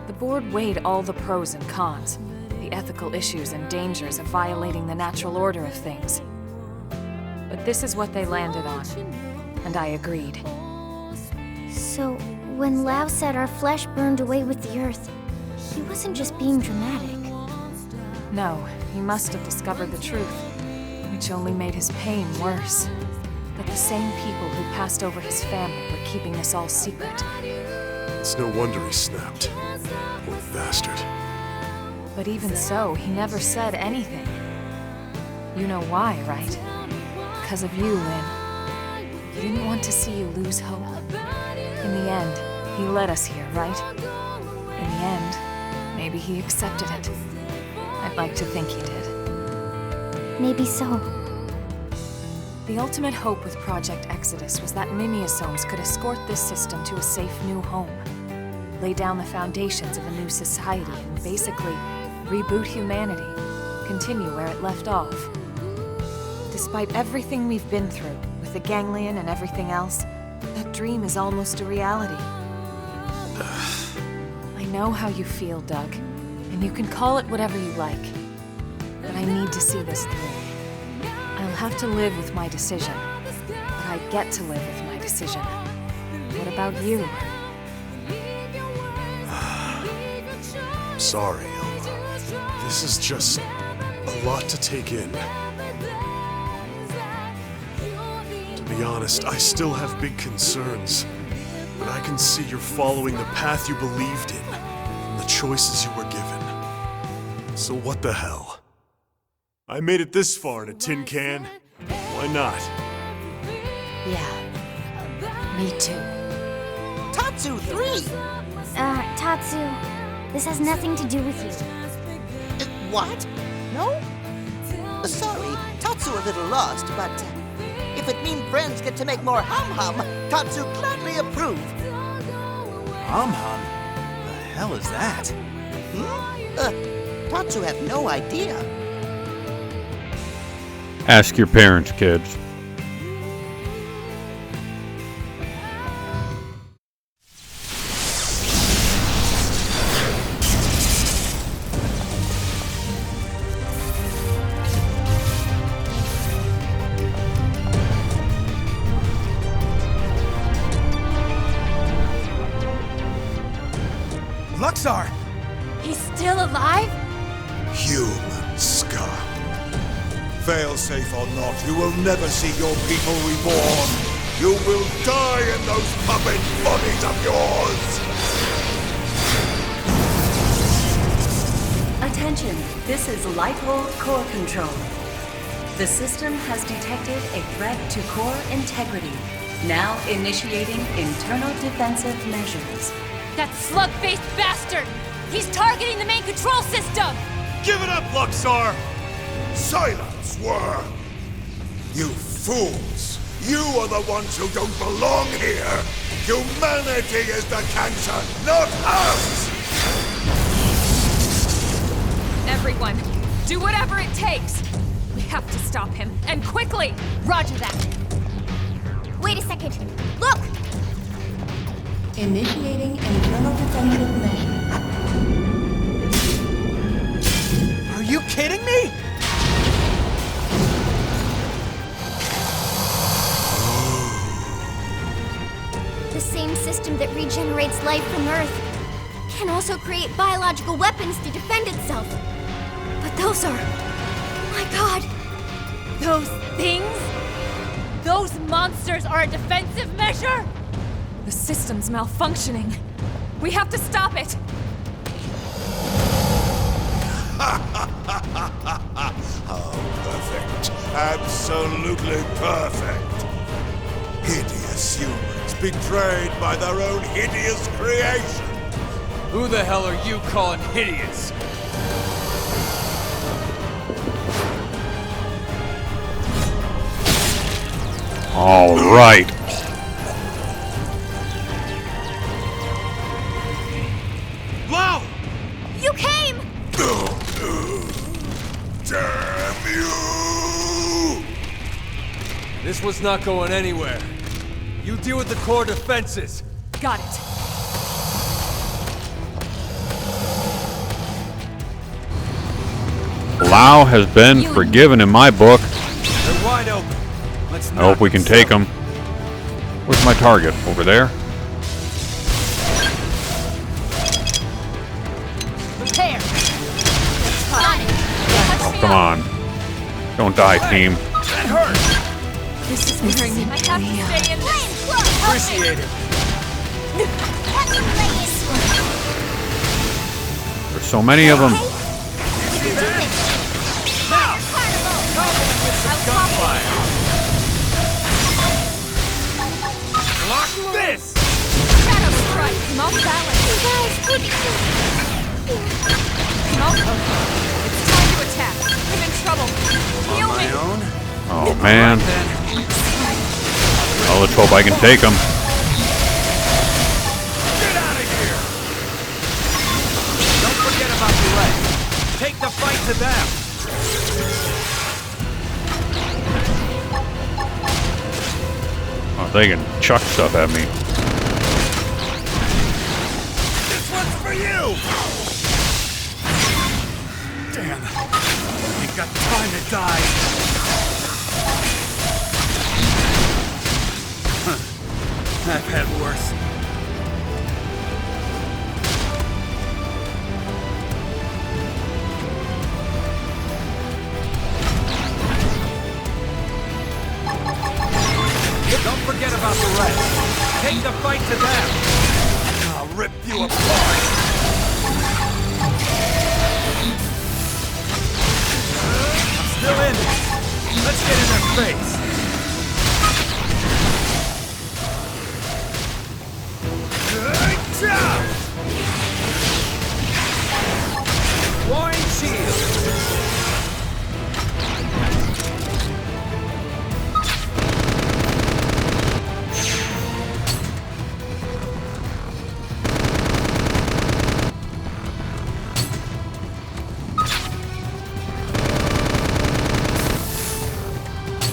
The board weighed all the pros and cons, the ethical issues and dangers of violating the natural order of things. But this is what they landed on, and I agreed. So, when Lao said our flesh burned away with the earth, he wasn't just being dramatic. No, he must have discovered the truth, which only made his pain worse. That the same people who passed over his family were keeping this all secret. It's no wonder he snapped. Poor bastard. But even so, he never said anything. You know why, right? Because of you, Lynn. He didn't want to see you lose hope. In the end, he led us here, right? In the end, maybe he accepted it. I'd like to think he did. Maybe so. The ultimate hope with Project Exodus was that Mimiosomes could escort this system to a safe new home, lay down the foundations of a new society, and basically reboot humanity, continue where it left off. Despite everything we've been through, with the Ganglion and everything else, that dream is almost a reality. I know how you feel, Doug, and you can call it whatever you like, but I need to see this through. I'll have to live with my decision, but I get to live with my decision. What about you? Sorry, Elma. This is just a lot to take in. To be honest, I still have big concerns, but I can see you're following the path you believed in, and the choices you were given. So what the hell? I made it this far in a tin can. Why not? Yeah, me too. Tatsu 3! Tatsu, this has nothing to do with you. What? No? Sorry, Tatsu a little lost, but if it means friends get to make more hum-hum, Tatsu gladly approve. Hum-hum? The hell is that? Tatsu have no idea. Ask your parents, kids. Luxaar! He's still alive? Human scum. Failsafe or not, you will never see your people reborn. You will die in those puppet bodies of yours! Attention, this is Lifehold core control. The system has detected a threat to core integrity. Now initiating internal defensive measures. That slug-faced bastard! He's targeting the main control system! Give it up, Luxaar! Silence, worm! You fools! You are the ones who don't belong here! Humanity is the cancer, not us! Everyone, do whatever it takes! We have to stop him, and quickly! Roger that. Wait a second. Look! Initiating internal defensive measures. Are you kidding me? The same system that regenerates life from Earth can also create biological weapons to defend itself. But those are... my God! Those things? Those monsters are a defensive measure? The system's malfunctioning. We have to stop it! Oh, perfect. Absolutely perfect. Hideous humans betrayed by their own hideous creation. Who the hell are you calling hideous? All right. Lao! You came! Damn you! This was not going anywhere. You deal with the core defenses. Got it. Lao has been forgiven in my book. They're wide open. Let's I hope we can take him. Where's my target? Over there? Prepare! Got it! Oh, come on. Don't die, team. That hurt! This is bringing me. I have to stay in this. Appreciate it. There's so many of them. Lock this! Shadow strike! I'm off balance. You guys, what did I'm off focus. It's time to attack. I'm in trouble. Heal me! Oh, man. Well, let's hope I can take him. Get out of here! Don't forget about the rest. Take the fight to them. Oh, they can chuck stuff at me. This one's for you! Damn. Ain't got time to die. I've had worse. Don't forget about the rest. Take the fight to them. I'll rip you apart. I'm still in it. Let's get in their face. Warring shield.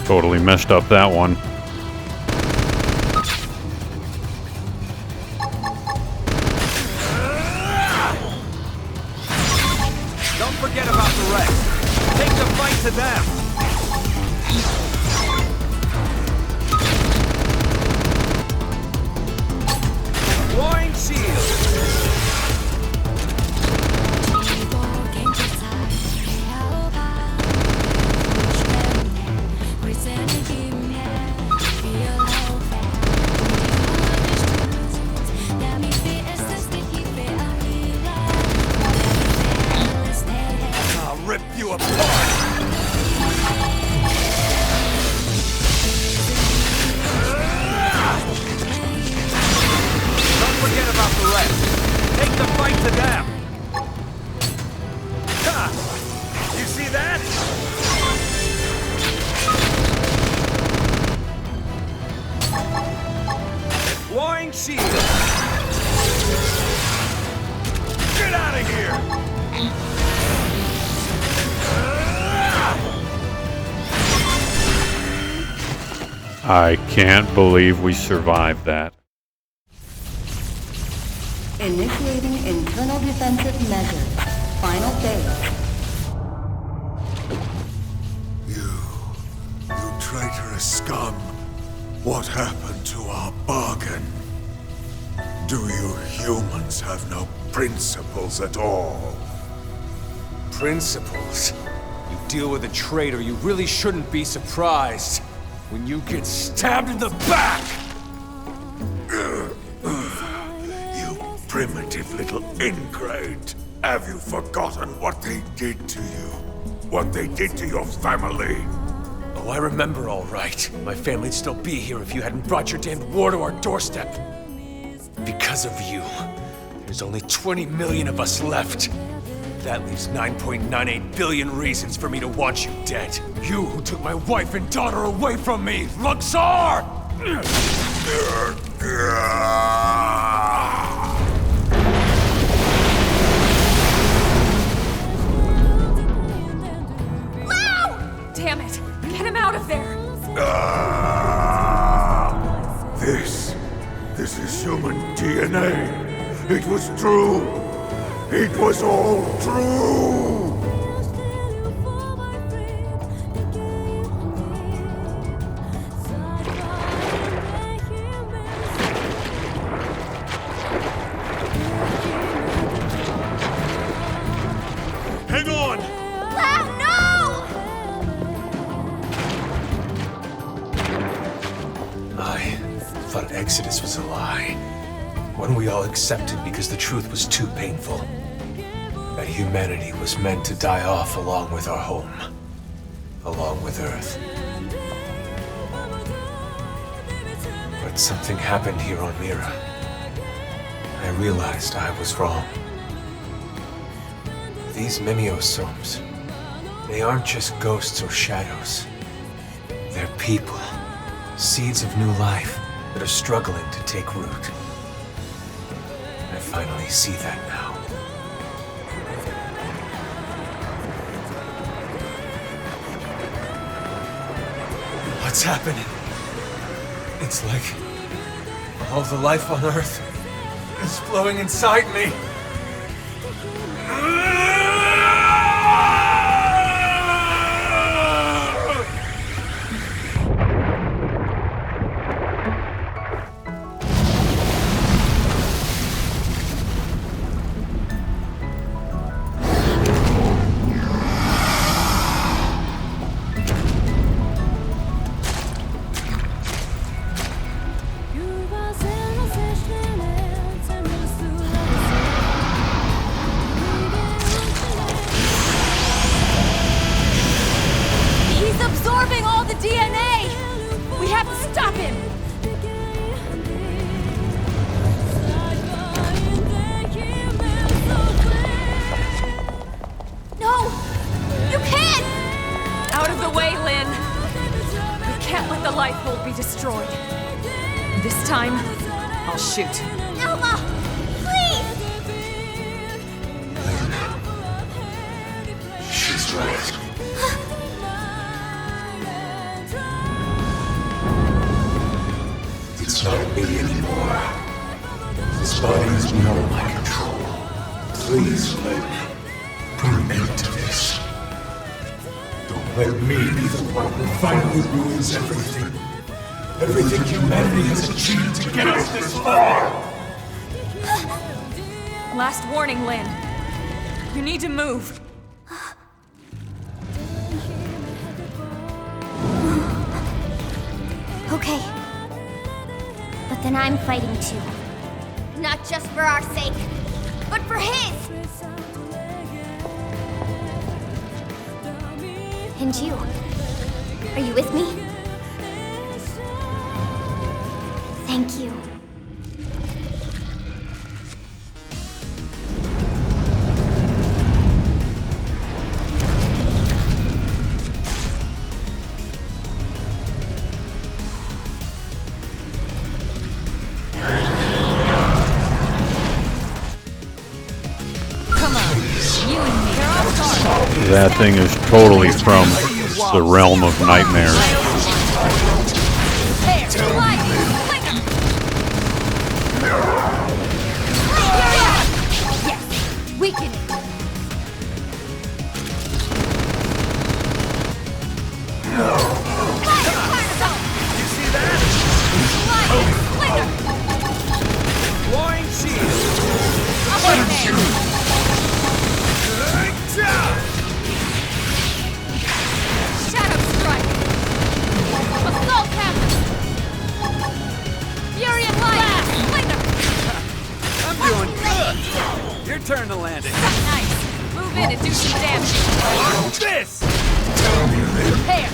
Totally messed up that one. Don't forget about the rest. Take the fight to them. Warring shield. I can't believe we survived that. Initiating internal defensive measures. Final phase. You traitorous scum. What happened to our bargain? Do you humans have no principles at all? Principles? You deal with a traitor, you really shouldn't be surprised when you get stabbed in the back! You primitive little ingrate. Have you forgotten what they did to you? What they did to your family? Oh, I remember all right. My family'd still be here if you hadn't brought your damned war to our doorstep. Because of you, there's only 20 million of us left. That leaves 9.98 billion reasons for me to want you dead. You who took my wife and daughter away from me, Luxaar! Damn it! Get him out of there! This is human DNA. It was true. It was all true. Hang on! Cloud, no! I thought Exodus was a lie. One we all accepted because the truth was too painful. That humanity was meant to die off along with our home. Along with Earth. But something happened here on Mira. I realized I was wrong. These mimeosomes, they aren't just ghosts or shadows. They're people. Seeds of new life that are struggling to take root. I finally see that now. What's happening? It's like all the life on Earth is flowing inside me. Lifehold be destroyed. This time, I'll shoot. Elma! Please! She's right. It's not me anymore. This body is beyond my control. Please, Lynn, put an end to this. Don't let me be the one who finally ruins everything. Everything humanity has achieved to get us this far! Last warning, Lynn. You need to move. Okay. But then I'm fighting too. Not just for our sake, but for his! And you? Are you with me? Thank you. That thing is totally from the realm of nightmares. Return to landing. Nice. Move in and do some damage. This! Prepare.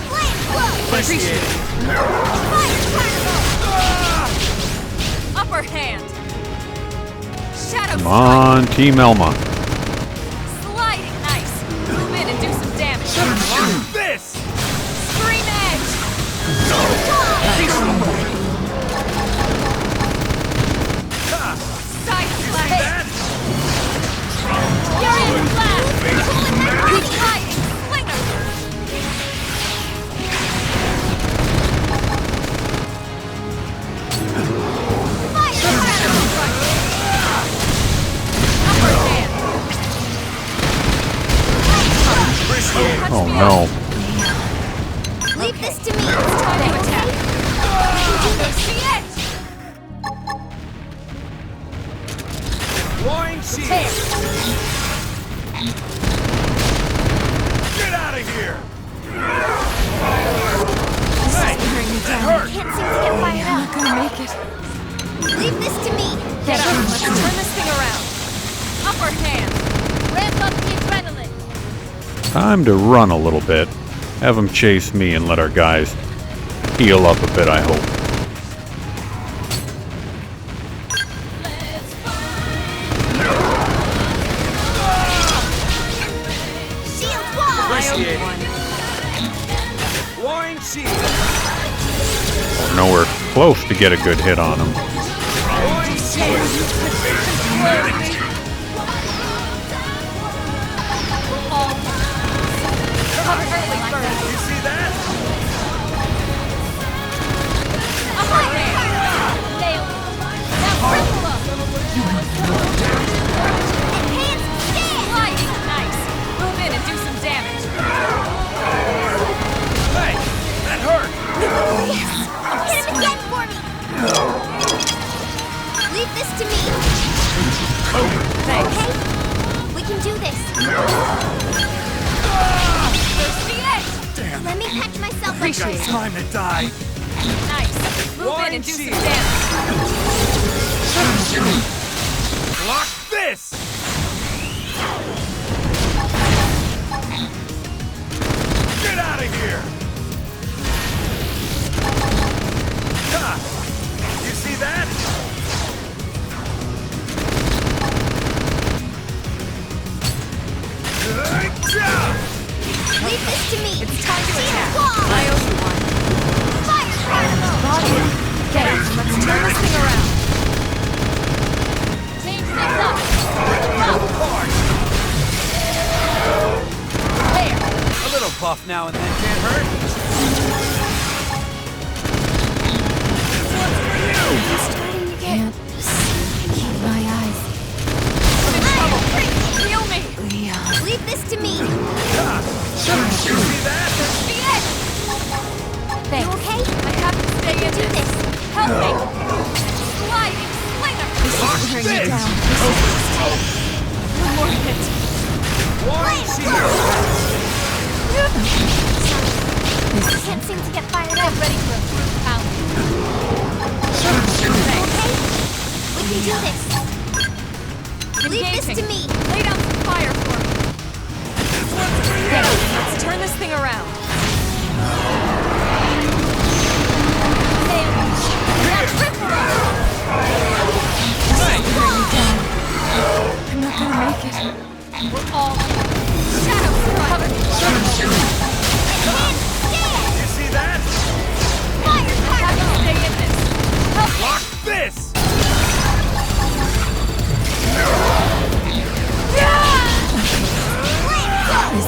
Appreciate it. Upper hand. Shadow Come on, Team Elma. sliding. Nice. Move in and do some damage. This! Scream edge. Side slash. Furious blast. Sliding. Slinger. Oh no. Leave this to me. It's time to attack. See it! Flying shield. Get out of here! Bring me down. I can't seem to get fired up. I'm not gonna make it. Leave this to me. Get up. Let's turn this thing around. Upper hand. Ramp up the adrenaline. Time to run a little bit. Have them chase me and let our guys heal up a bit, I hope. Shield wall. Appreciate it. Flying shield. Oh, nowhere close to get a good hit on them. Flying shield. You see that? Upper hand. Nailed it. Now cripple up. Enhance stand. Sliding. Nice. Move in and do some damage. Hey, that hurt. Yes. Hit him again for me. Leave this to me. Thanks. Okay? We can do this. See it! Let me catch myself. Appreciate it. Time to die. Nice. Move in and do some damage. Block this! Get out of here! Ha! You see that? Leave this to me. It's time to attack. Wall. I owe you one. Fire particle. Get it. Let's turn this thing around. Change things up. There. A little buff now and then can't hurt. Starting to get. Keep my eyes. I'm in trouble. Heal me. Leave this to me. You see that? See it! You okay? I have to stay in Do this. Help me. Sliding slinger. This is wearing me down. One more hit. Flying shield. I can't seem to get fired up. Get ready for a brute pound. Okay? We can do this. Leave this to me. Lay down some fire for me. Get up. Let's turn this thing around. I'm not gonna make it. We're all shadow cover. You see that? Fire particle. Stay in this. Help me. Block this!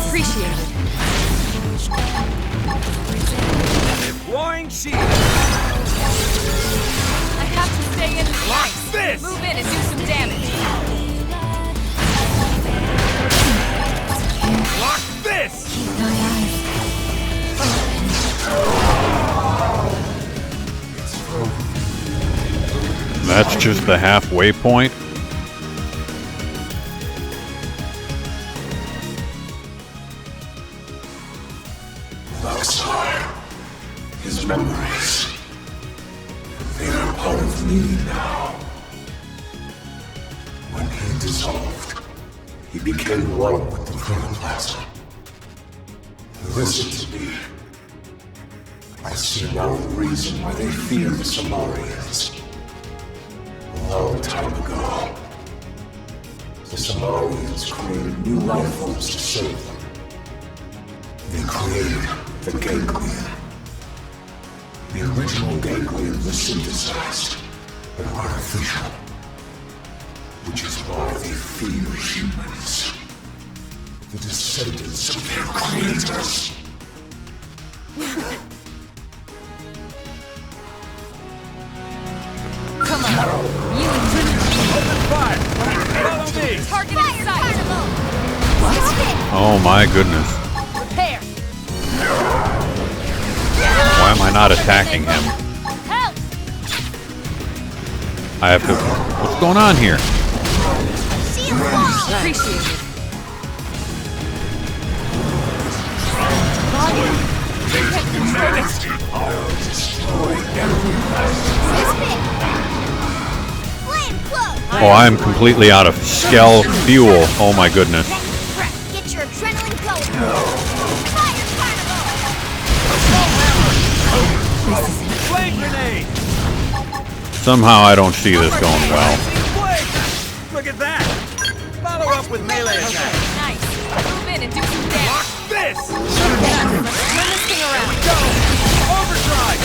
Appreciate it. Flying shield. I have to stay in this. Block Nice. this! Move in and do some damage. Block this! My eyes. That's just the halfway point. Luxaar. His memories. They are part of me now. When he dissolved, he became one with the protoplasm. Listen to me. I see now the reason why they fear the Samarians. A long time ago, the Samarians created new life forms to serve them. They created the Ganglion. The original Ganglion was synthesized, but artificial, which is why they fear humans. The descendants of their creators. Come on, you and Trinity. Open fire! Follow me! Target in sight! Oh my goodness. Prepare! Why am I not attacking him? Help! I have to... What's going on here? Appreciate it. I'll destroy everything. Oh, I am completely out of Skell fuel. Oh my goodness. Get your adrenaline going. Flame grenade! Somehow I don't see this going well. Look at that! Follow up with melee attack. Nice. Move in and do some damage. This! Turn this thing around. Go! Overdrive!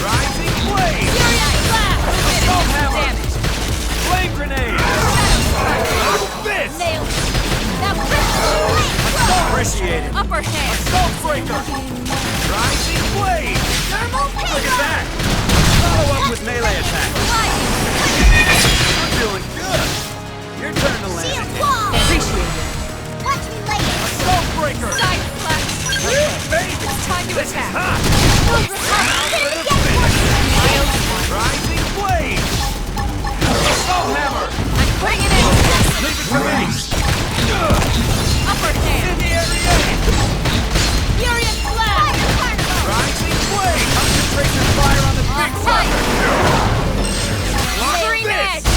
Rising blade! Assault hammer! Damage. Flame grenade! This! Nailed it. Now Appreciate it! upper hand. Assault breaker! Rising blade! Look at that! Follow up with melee attack. You're doing good! Your turn to land. Appreciate it. Watch me lay it. Assault breaker! Side flash. Baby! It's time to attack. Hot! Rising blade! Assault hammer! I'm bringing it. Leave it to me! Upper hand. Incendiary! Furious blast. Rising blade! Concentrate your fire on the big fucker! Green edge.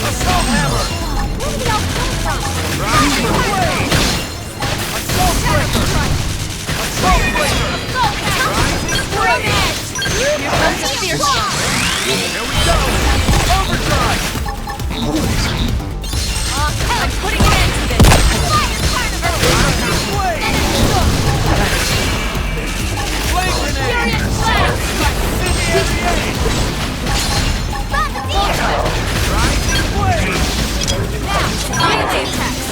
Assault hammer! Where did it all come from? Rising blade! Assault breaker! Assault breaker! Rising blade! Here comes a fierce one. Here we go! Overdrive! I'm putting an end to this. Rising blade! Flame grenade! Furious blast. Incendiary! Rising blade! Melee attacks.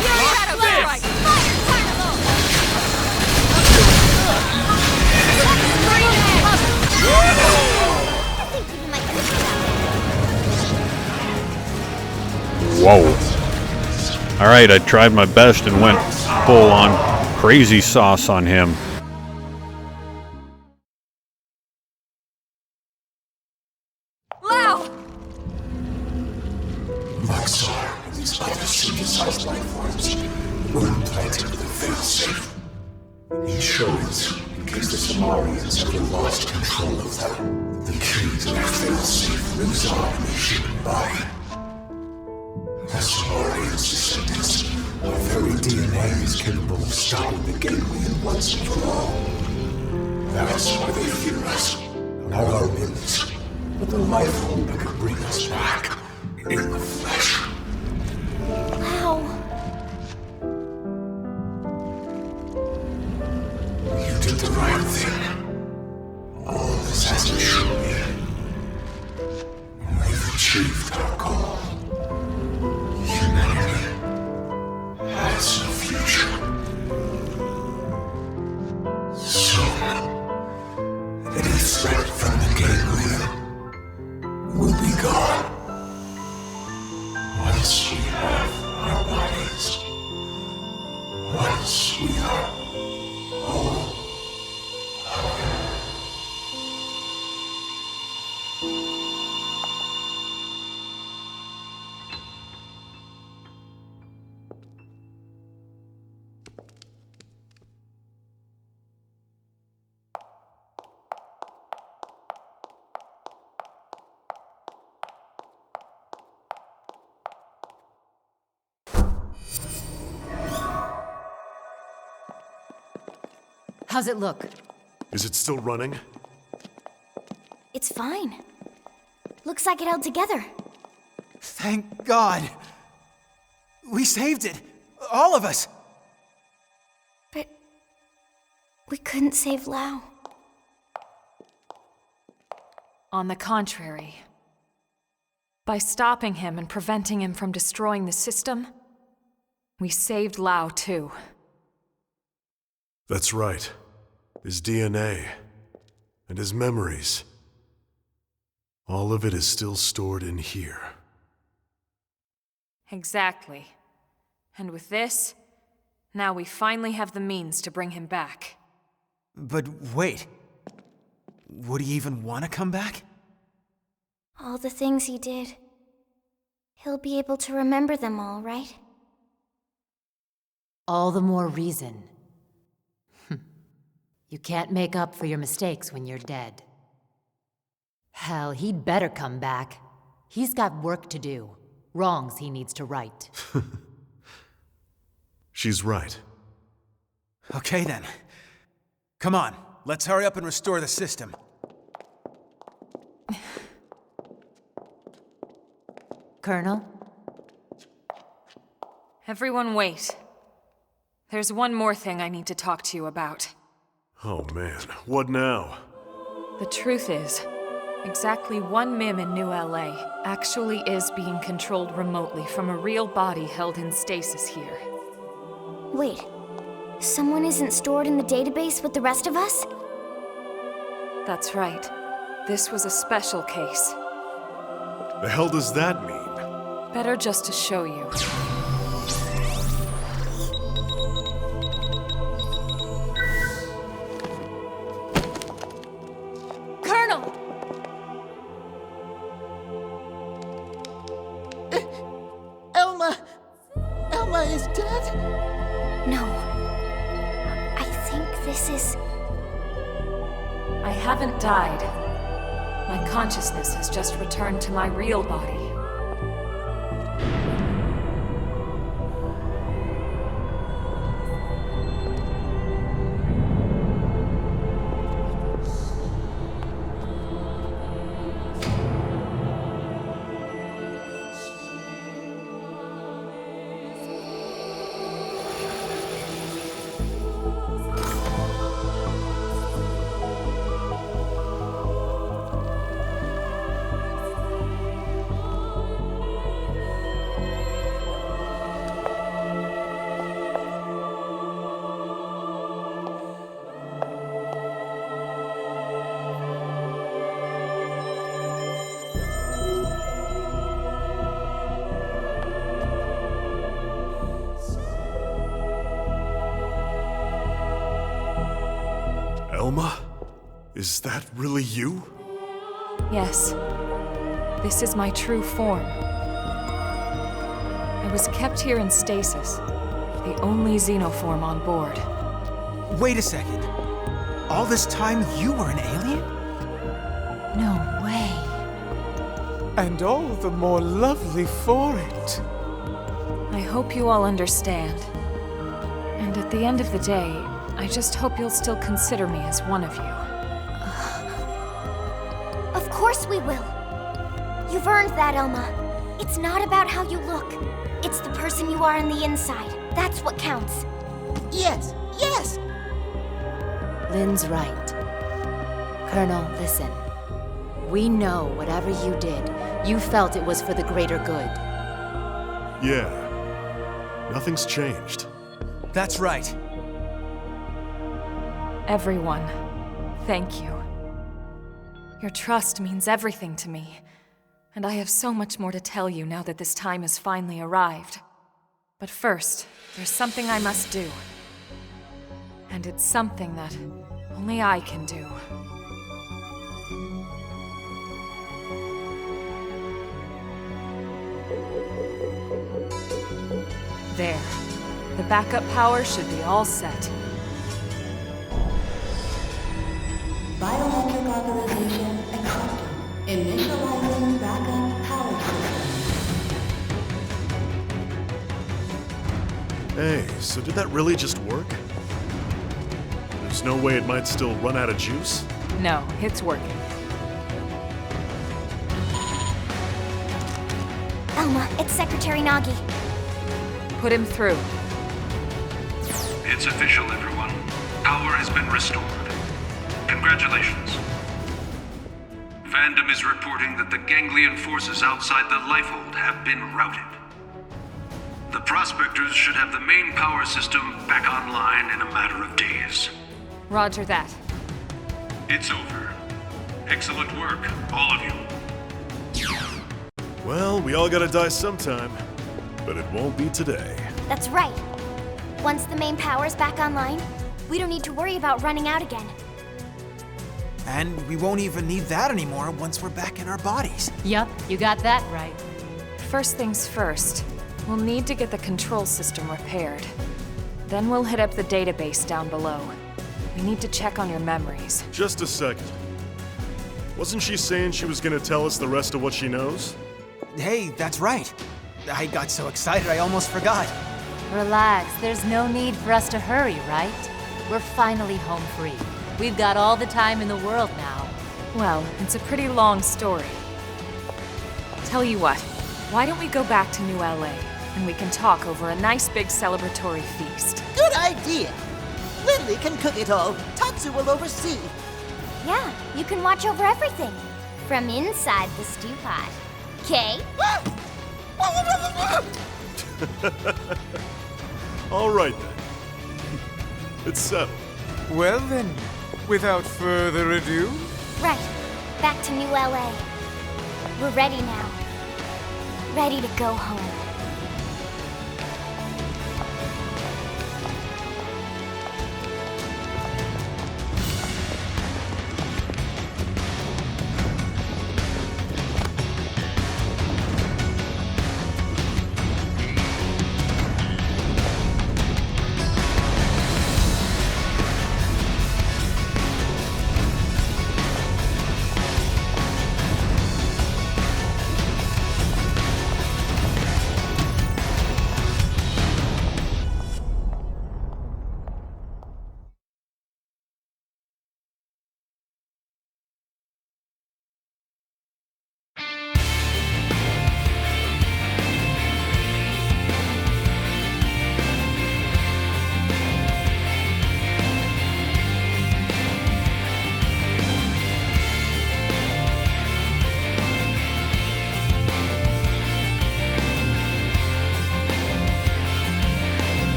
Furious shadow strike. Green edge. Whoa. Alright, I tried my best and went full on crazy sauce on him. Wow. Luxaar and these other synthesized life forms were implanted with a failsafe. Insurance, in case the Samarians ever lost control of them. The key to their failsafe lives on in the human body. The Samarians' descendants, our very DNA is capable of stopping the Ganglion once and for all. That's why they fear us. Not our winds, but the Lifehold that could bring us back in the flesh. Wow. You did the right thing. All this has to show me. We've achieved our goal. Humanity has no future. Soon, any threat from the Ganglion will be gone. Once we have our bodies, once we are whole. How's it look? Is it still running? It's fine. Looks like it held together. Thank God. We saved it. All of us. But we couldn't save Lao. On the contrary. By stopping him and preventing him from destroying the system, we saved Lao too. That's right. His DNA and his memories. All of it is still stored in here. Exactly. And with this, now we finally have the means to bring him back. But wait. Would he even want to come back? All the things he did. He'll be able to remember them all, right? All the more reason. You can't make up for your mistakes when you're dead. Hell, he'd better come back. He's got work to do. Wrongs he needs to right. She's right. Okay then. Come on, let's hurry up and restore the system. Colonel? Everyone wait. There's one more thing I need to talk to you about. Oh man, what now? The truth is, exactly one MIM in New LA actually is being controlled remotely from a real body held in stasis here. Wait, someone isn't stored in the database with the rest of us? That's right. This was a special case. The hell does that mean? Better just to show you. Colonel! Elma is dead? No. I think this is... I haven't died. My consciousness has just returned to my real body. Elma? Is that really you? Yes. This is my true form. I was kept here in stasis, the only xenoform on board. Wait a second. All this time you were an alien? No way. And all the more lovely for it. I hope you all understand. And at the end of the day, I just hope you'll still consider me as one of you. Of course we will. You've earned that, Elma. It's not about how you look. It's the person you are on the inside. That's what counts. Yes, yes! Lynn's right. Colonel, listen. We know whatever you did, you felt it was for the greater good. Yeah. Nothing's changed. That's right. Everyone, thank you. Your trust means everything to me, and I have so much more to tell you now that this time has finally arrived. But first, there's something I must do. And it's something that only I can do. There. The backup power should be all set. Biometric authorization accepted. Initializing backup power system. Hey, so did that really just work? There's There's no way it might still run out of juice? No, it's working. Elma, it's Secretary Nagi. Put him through. It's official, everyone. Power has been restored. Congratulations. Fandom is reporting that the Ganglion forces outside the Lifehold have been routed. The Prospectors should have the main power system back online in a matter of days. Roger that. It's over. Excellent work, all of you. Well, we all gotta die sometime, but it won't be today. That's right. Once the main power's back online, we don't need to worry about running out again. And we won't even need that anymore once we're back in our bodies. Yup, you got that right. First things first, we'll need to get the control system repaired. Then we'll hit up the database down below. We need to check on your memories. Just a second. Wasn't she saying she was gonna tell us the rest of what she knows? Hey, that's right. I got so excited I almost forgot. Relax, there's no need for us to hurry, right? We're finally home free. We've got all the time in the world now. Well, it's a pretty long story. Tell you what, why don't we go back to New LA, and we can talk over a nice big celebratory feast. Good idea. Lily can cook it all. Tatsu will oversee. Yeah, you can watch over everything. From inside the stew pot. Okay? All right then. It's settled. Well then, without further ado... Right. Back to New LA. We're ready now. Ready to go home.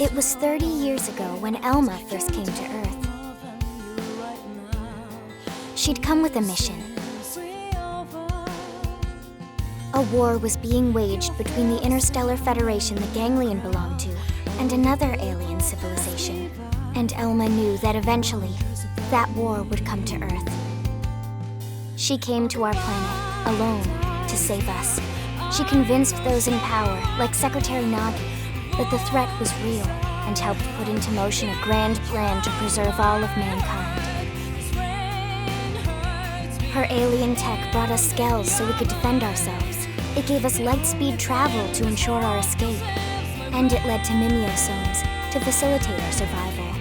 It was 30 years ago when Elma first came to Earth. She'd come with a mission. A war was being waged between the Interstellar Federation the Ganglion belonged to and another alien civilization. And Elma knew that eventually, that war would come to Earth. She came to our planet, alone, to save us. She convinced those in power, like Secretary Nagi, that the threat was real and helped put into motion a grand plan to preserve all of mankind. Her alien tech brought us skells so we could defend ourselves. It gave us light-speed travel to ensure our escape. And it led to mimeosomes to facilitate our survival.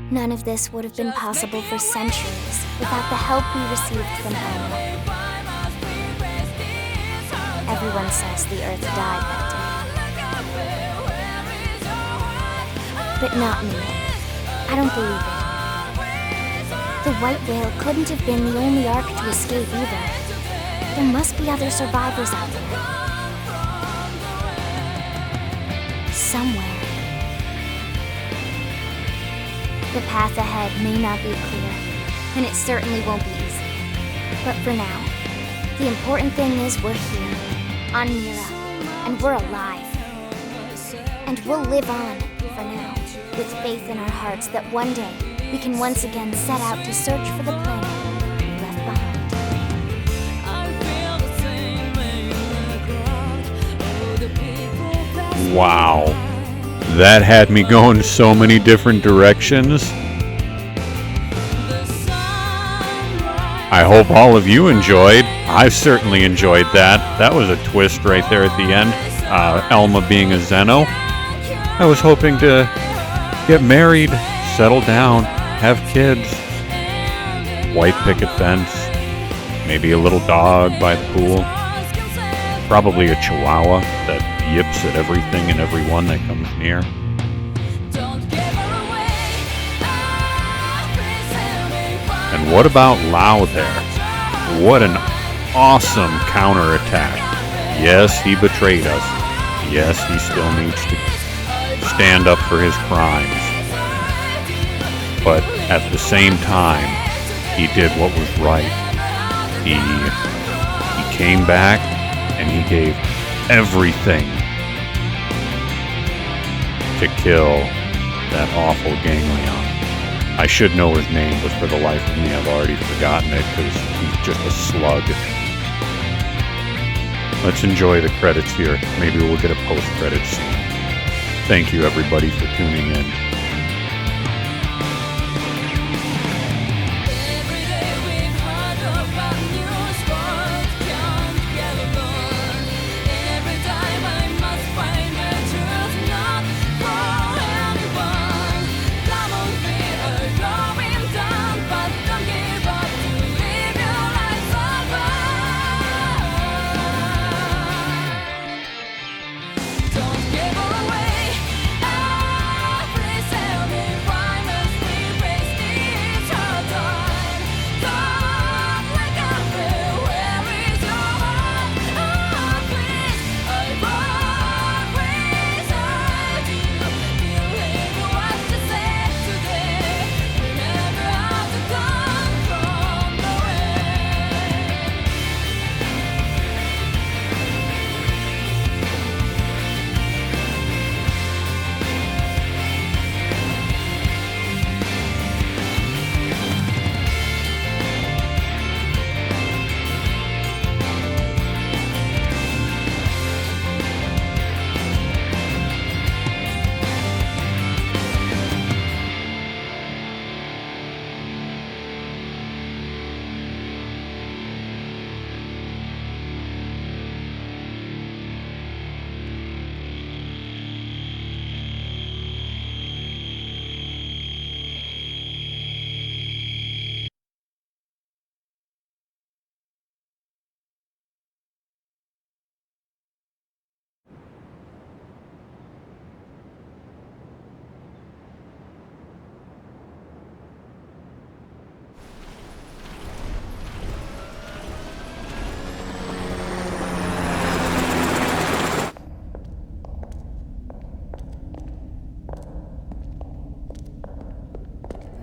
None of this would have been possible for centuries without the help we received from Elma. Everyone says the Earth died that day. But not me. I don't believe it. The white whale couldn't have been the only Ark to escape either. There must be other survivors out there. Somewhere. The path ahead may not be clear, and it certainly won't be easy. But for now, the important thing is we're here, on Mira, and we're alive. And we'll live on, for now, with faith in our hearts that one day we can once again set out to search for the planet we left behind. Wow. That had me going so many different directions. I hope all of you enjoyed. I certainly enjoyed that. That was a twist right there at the end. Elma being a Xeno. I was hoping to get married, settle down, have kids, white picket fence, maybe a little dog by the pool, probably a chihuahua that yips at everything and everyone that comes near. And what about Lao there? What an awesome counterattack. Yes, he betrayed us. Yes, he still needs to stand up for his crimes. But at the same time, he did what was right. He came back and he gave everything to kill that awful Ganglion. I should know his name, but for the life of me, I've already forgotten it because he's just a slug. Let's enjoy the credits here. Maybe we'll get a post-credits scene. Thank you, everybody, for tuning in.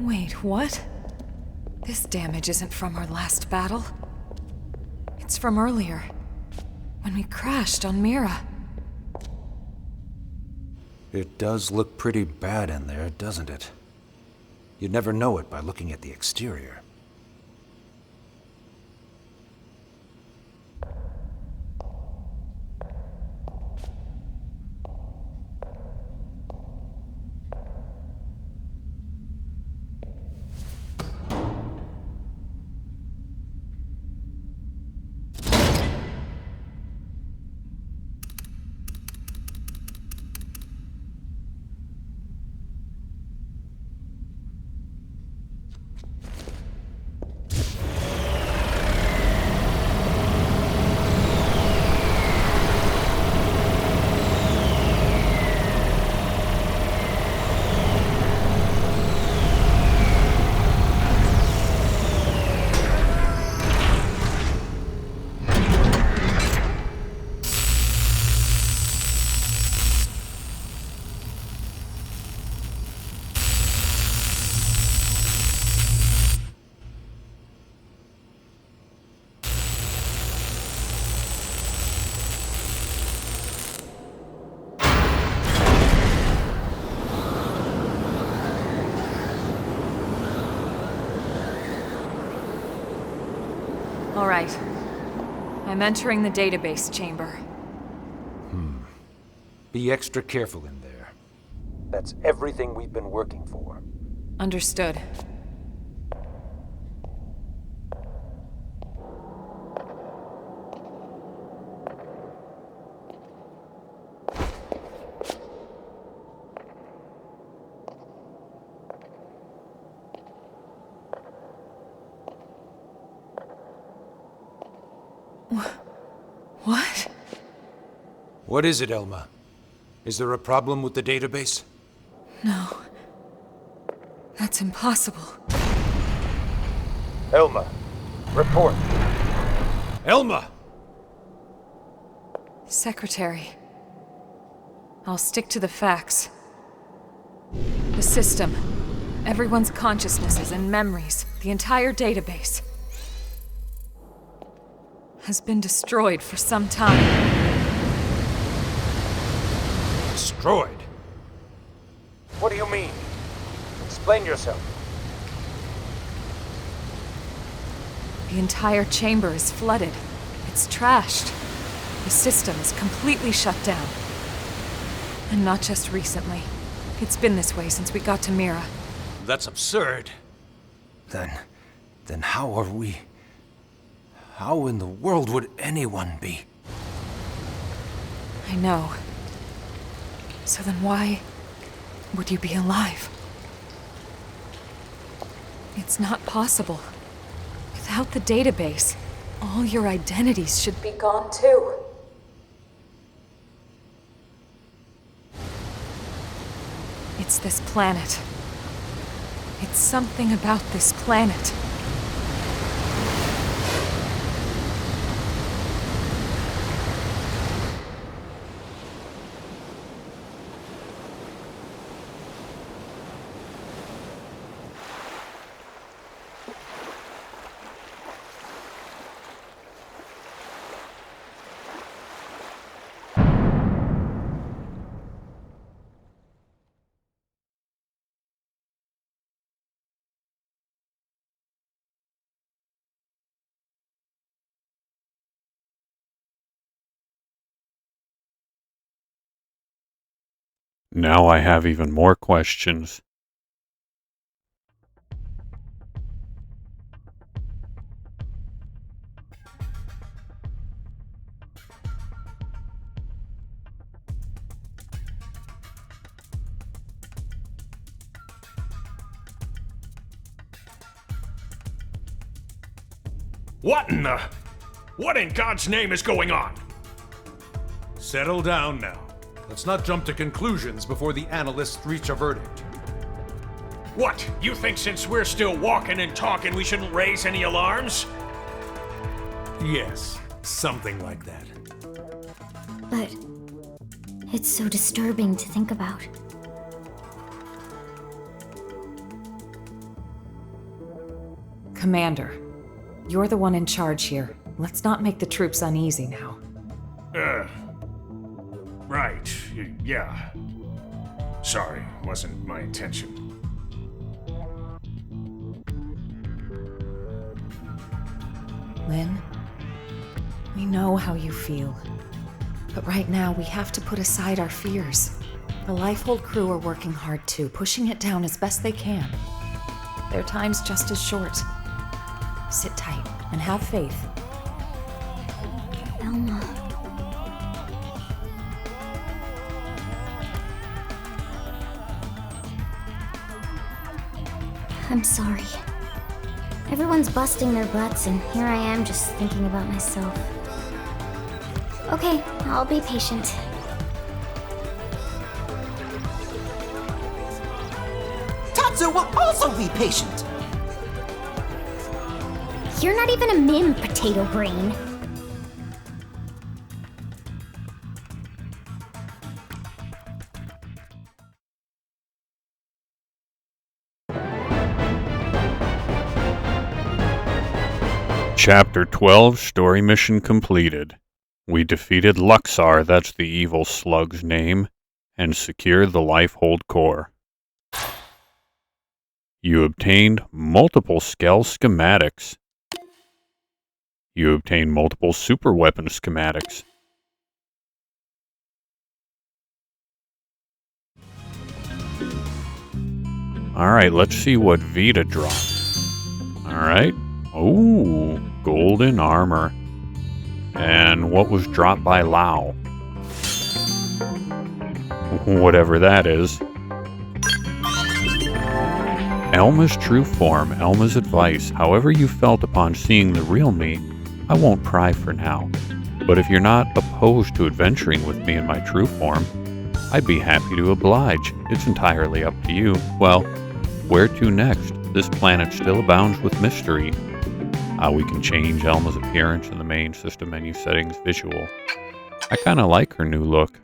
Wait, what? This damage isn't from our last battle. It's from earlier, when we crashed on Mira. It does look pretty bad in there, doesn't it? You'd never know it by looking at the exterior. All right. I'm entering the database chamber. Be extra careful in there. That's everything we've been working for. Understood. What is it, Elma? Is there a problem with the database? No. That's impossible. Elma, report. Elma! Secretary. I'll stick to the facts. The system. Everyone's consciousnesses and memories. The entire database. Has been destroyed for some time. Destroyed? What do you mean? Explain yourself. The entire chamber is flooded. It's trashed. The system is completely shut down. And not just recently. It's been this way since we got to Chimera. That's absurd. Then how are we... How in the world would anyone be? I know. So then why would you be alive? It's not possible. Without the database, all your identities should be gone too. It's this planet. It's something about this planet. Now I have even more questions. What in God's name is going on? Settle down now. Let's not jump to conclusions before the analysts reach a verdict. What? You think since we're still walking and talking we shouldn't raise any alarms? Yes, something like that. But it's so disturbing to think about. Commander, you're the one in charge here. Let's not make the troops uneasy now. Right. Yeah. Sorry, wasn't my intention. Lynn, we know how you feel. But right now, we have to put aside our fears. The Lifehold crew are working hard too, pushing it down as best they can. Their time's just as short. Sit tight and have faith. Elma. I'm sorry. Everyone's busting their butts, and here I am just thinking about myself. Okay, I'll be patient. Tatsu will also be patient. You're not even a Mim, potato brain. Chapter 12, Story Mission completed. We defeated Luxaar, that's the evil slug's name, and secured the Lifehold core. You obtained multiple Skell schematics. You obtained multiple super weapon schematics. Alright, let's see what Vita dropped. Alright. Ooh, golden armor. And what was dropped by Lao? Whatever that is. Elma's true form, Elma's advice. However you felt upon seeing the real me, I won't pry for now. But if you're not opposed opposed to adventuring with me in my true form, I'd be happy to oblige. It's entirely up to you. Well, where to next? This planet still abounds with mystery. We can change Elma's appearance in the main system menu settings visual. I kind of like her new look.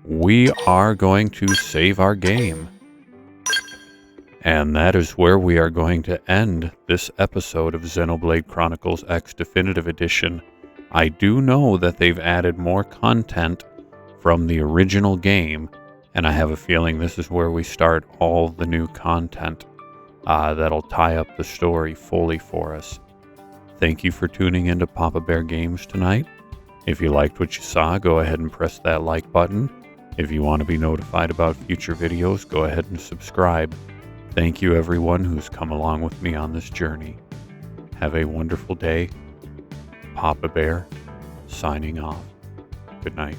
We are going to save our game. And that is where we are going to end this episode of Xenoblade Chronicles X Definitive Edition. I do know that they've added more content from the original game, and I have a feeling this is where we start all the new content that'll tie up the story fully for us. Thank you for tuning into Papa Bear Games tonight. If you liked what you saw, go ahead and press that like button. If you want to be notified about future videos, go ahead and subscribe. Thank you everyone who's come along with me on this journey. Have a wonderful day. Papa Bear, signing off. Good night.